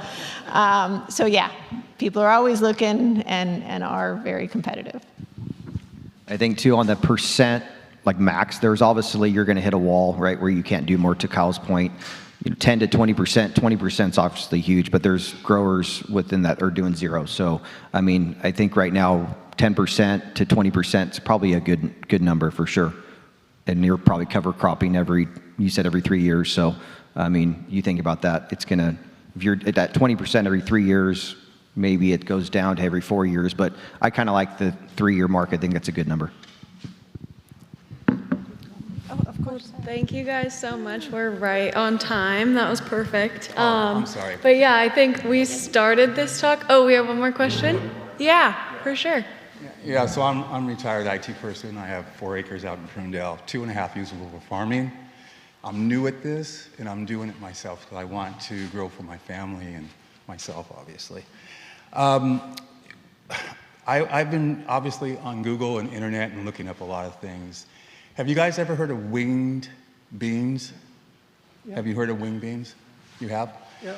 yeah, people are always looking and are very competitive. I think too on the percent. Like max, there's obviously you're going to hit a wall, right, where you can't do more. To Kyle's point, 10 to 20%. 20% is obviously huge, but there's growers within that are doing zero. So, I think right now 10% to 20% is probably a good number for sure. And you're probably cover cropping every 3 years. So, you think about that, it's gonna if you're at that 20% every 3 years, maybe it goes down to every 4 years. But I kind of like the 3-year mark. I think that's a good number. Thank you guys so much. We're right on time. That was perfect. I'm sorry. But yeah, I think we started this talk. Oh, we have one more question? Yeah, for sure. Yeah, so I'm a retired IT person. I have 4 acres out in Prunedale, 2.5 usable for farming. I'm new at this, and I'm doing it myself because I want to grow for my family and myself, obviously. I've been obviously on Google and internet and looking up a lot of things. Have you guys ever heard of winged beans? Yep. Have you heard of winged beans? You have? Yeah.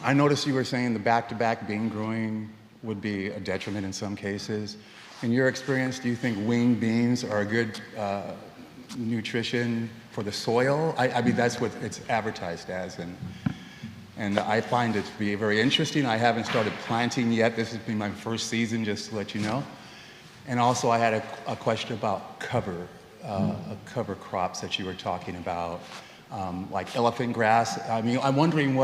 I noticed you were saying the back-to-back bean growing would be a detriment in some cases. In your experience, do you think winged beans are a good nutrition for the soil. I mean, that's what it's advertised as. And I find it to be very interesting. I haven't started planting yet. This has been my first season, just to let you know. And also I had a question about cover crops that you were talking about, like elephant grass. I mean, I'm wondering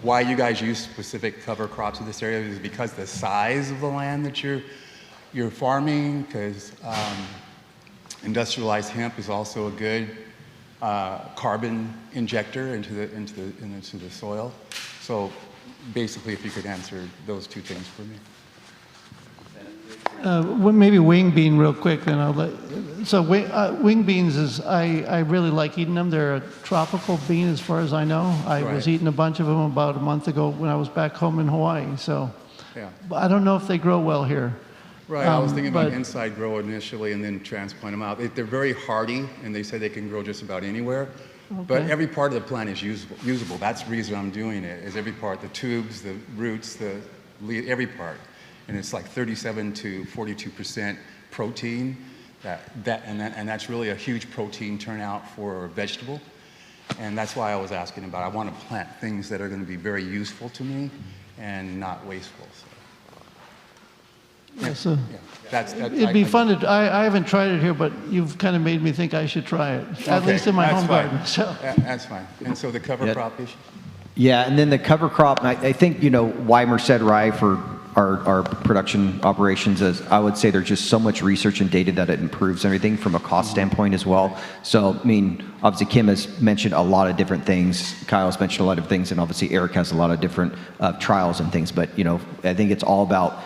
why you guys use specific cover crops in this area. Is it because the size of the land that you're farming? Because industrialized hemp is also a good carbon injector into the soil. So basically, if you could answer those two things for me. Well, maybe wing bean real quick, then I'll let. So wing beans is I really like eating them. They're a tropical bean, as far as I know. I was eating a bunch of them about a month ago when I was back home in Hawaii. So yeah. I don't know if they grow well here. Right, I was thinking about inside grow initially and then transplant them out. They're very hardy, and they say they can grow just about anywhere. Okay. But every part of the plant is usable. That's the reason I'm doing it, is every part, the tubes, the roots, the leaf, every part. And it's like 37 to 42% protein. And that's really a huge protein turnout for a vegetable. And that's why I was asking about, I want to plant things that are going to be very useful to me and not wasteful. So. It'd be fun to. I haven't tried it here, but you've kind of made me think I should try it, at least in my home garden. So. That's fine. And so the cover crop issue? Yeah, and then the cover crop, I think, why Merced Rye for our production operations is, I would say there's just so much research and data that it improves everything from a cost standpoint as well. So, I mean, obviously Kim has mentioned a lot of different things. Kyle's mentioned a lot of things, and obviously Eric has a lot of different trials and things. But, I think it's all about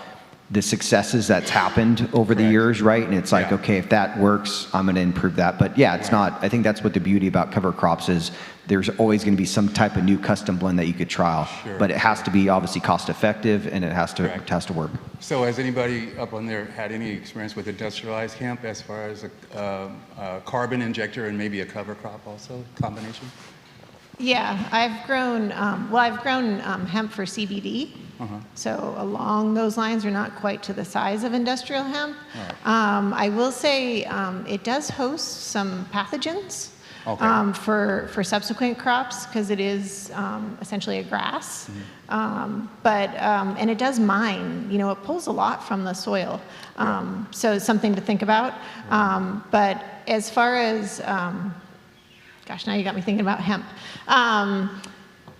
the successes that's happened over the years, right? And it's like, okay, if that works, I'm going to improve that. But yeah, it's not. I think that's what the beauty about cover crops is. There's always going to be some type of new custom blend that you could trial, but it has to be obviously cost effective, and it has to work. So has anybody up on there had any experience with industrialized hemp as far as a carbon injector and maybe a cover crop also combination? Yeah, I've grown hemp for CBD. So along those lines, are not quite to the size of industrial hemp. I will say it does host some pathogens for subsequent crops, because it is essentially a grass. And it does mine. It pulls a lot from the soil. So it's something to think about. But as far as gosh, now you got me thinking about hemp.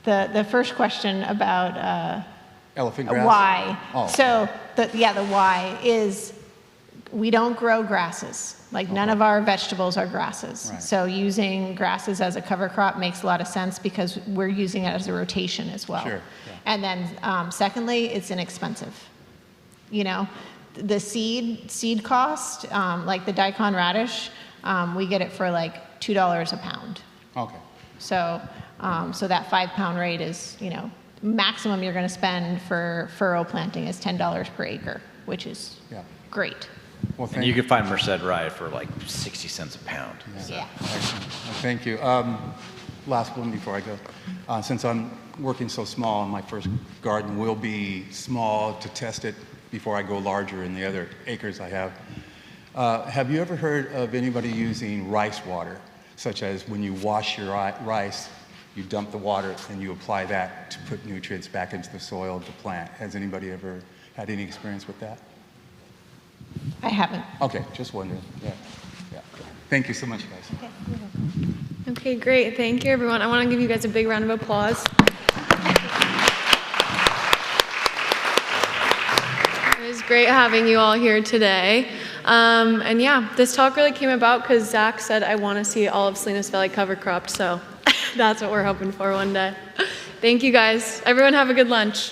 The first question about elephant grass? Why? Oh. So the why is we don't grow grasses. Like none of our vegetables are grasses. Right. So using grasses as a cover crop makes a lot of sense because we're using it as a rotation as well. Sure. Yeah. And then secondly, it's inexpensive. The seed cost, like the daikon radish, we get it for like $2 a pound. Okay. So that 5-pound rate is, maximum you're going to spend for furrow planting is $10 per acre, which is great. Well, and you can find Merced Rye for like 60 cents a pound. Yeah. Well, thank you. Last one before I go. Since I'm working so small, my first garden will be small to test it before I go larger in the other acres I have. Have you ever heard of anybody using rice water, such as when you wash your rice, you dump the water and you apply that to put nutrients back into the soil of the plant? Has anybody ever had any experience with that? I haven't. Okay, just wondering. Yeah. Thank you so much, guys. Okay, great. Thank you, everyone. I want to give you guys a big round of applause. It was great having you all here today. And yeah, this talk really came about because Zach said, I want to see all of Salinas Valley cover cropped. So that's what we're hoping for one day. Thank you, guys. Everyone have a good lunch.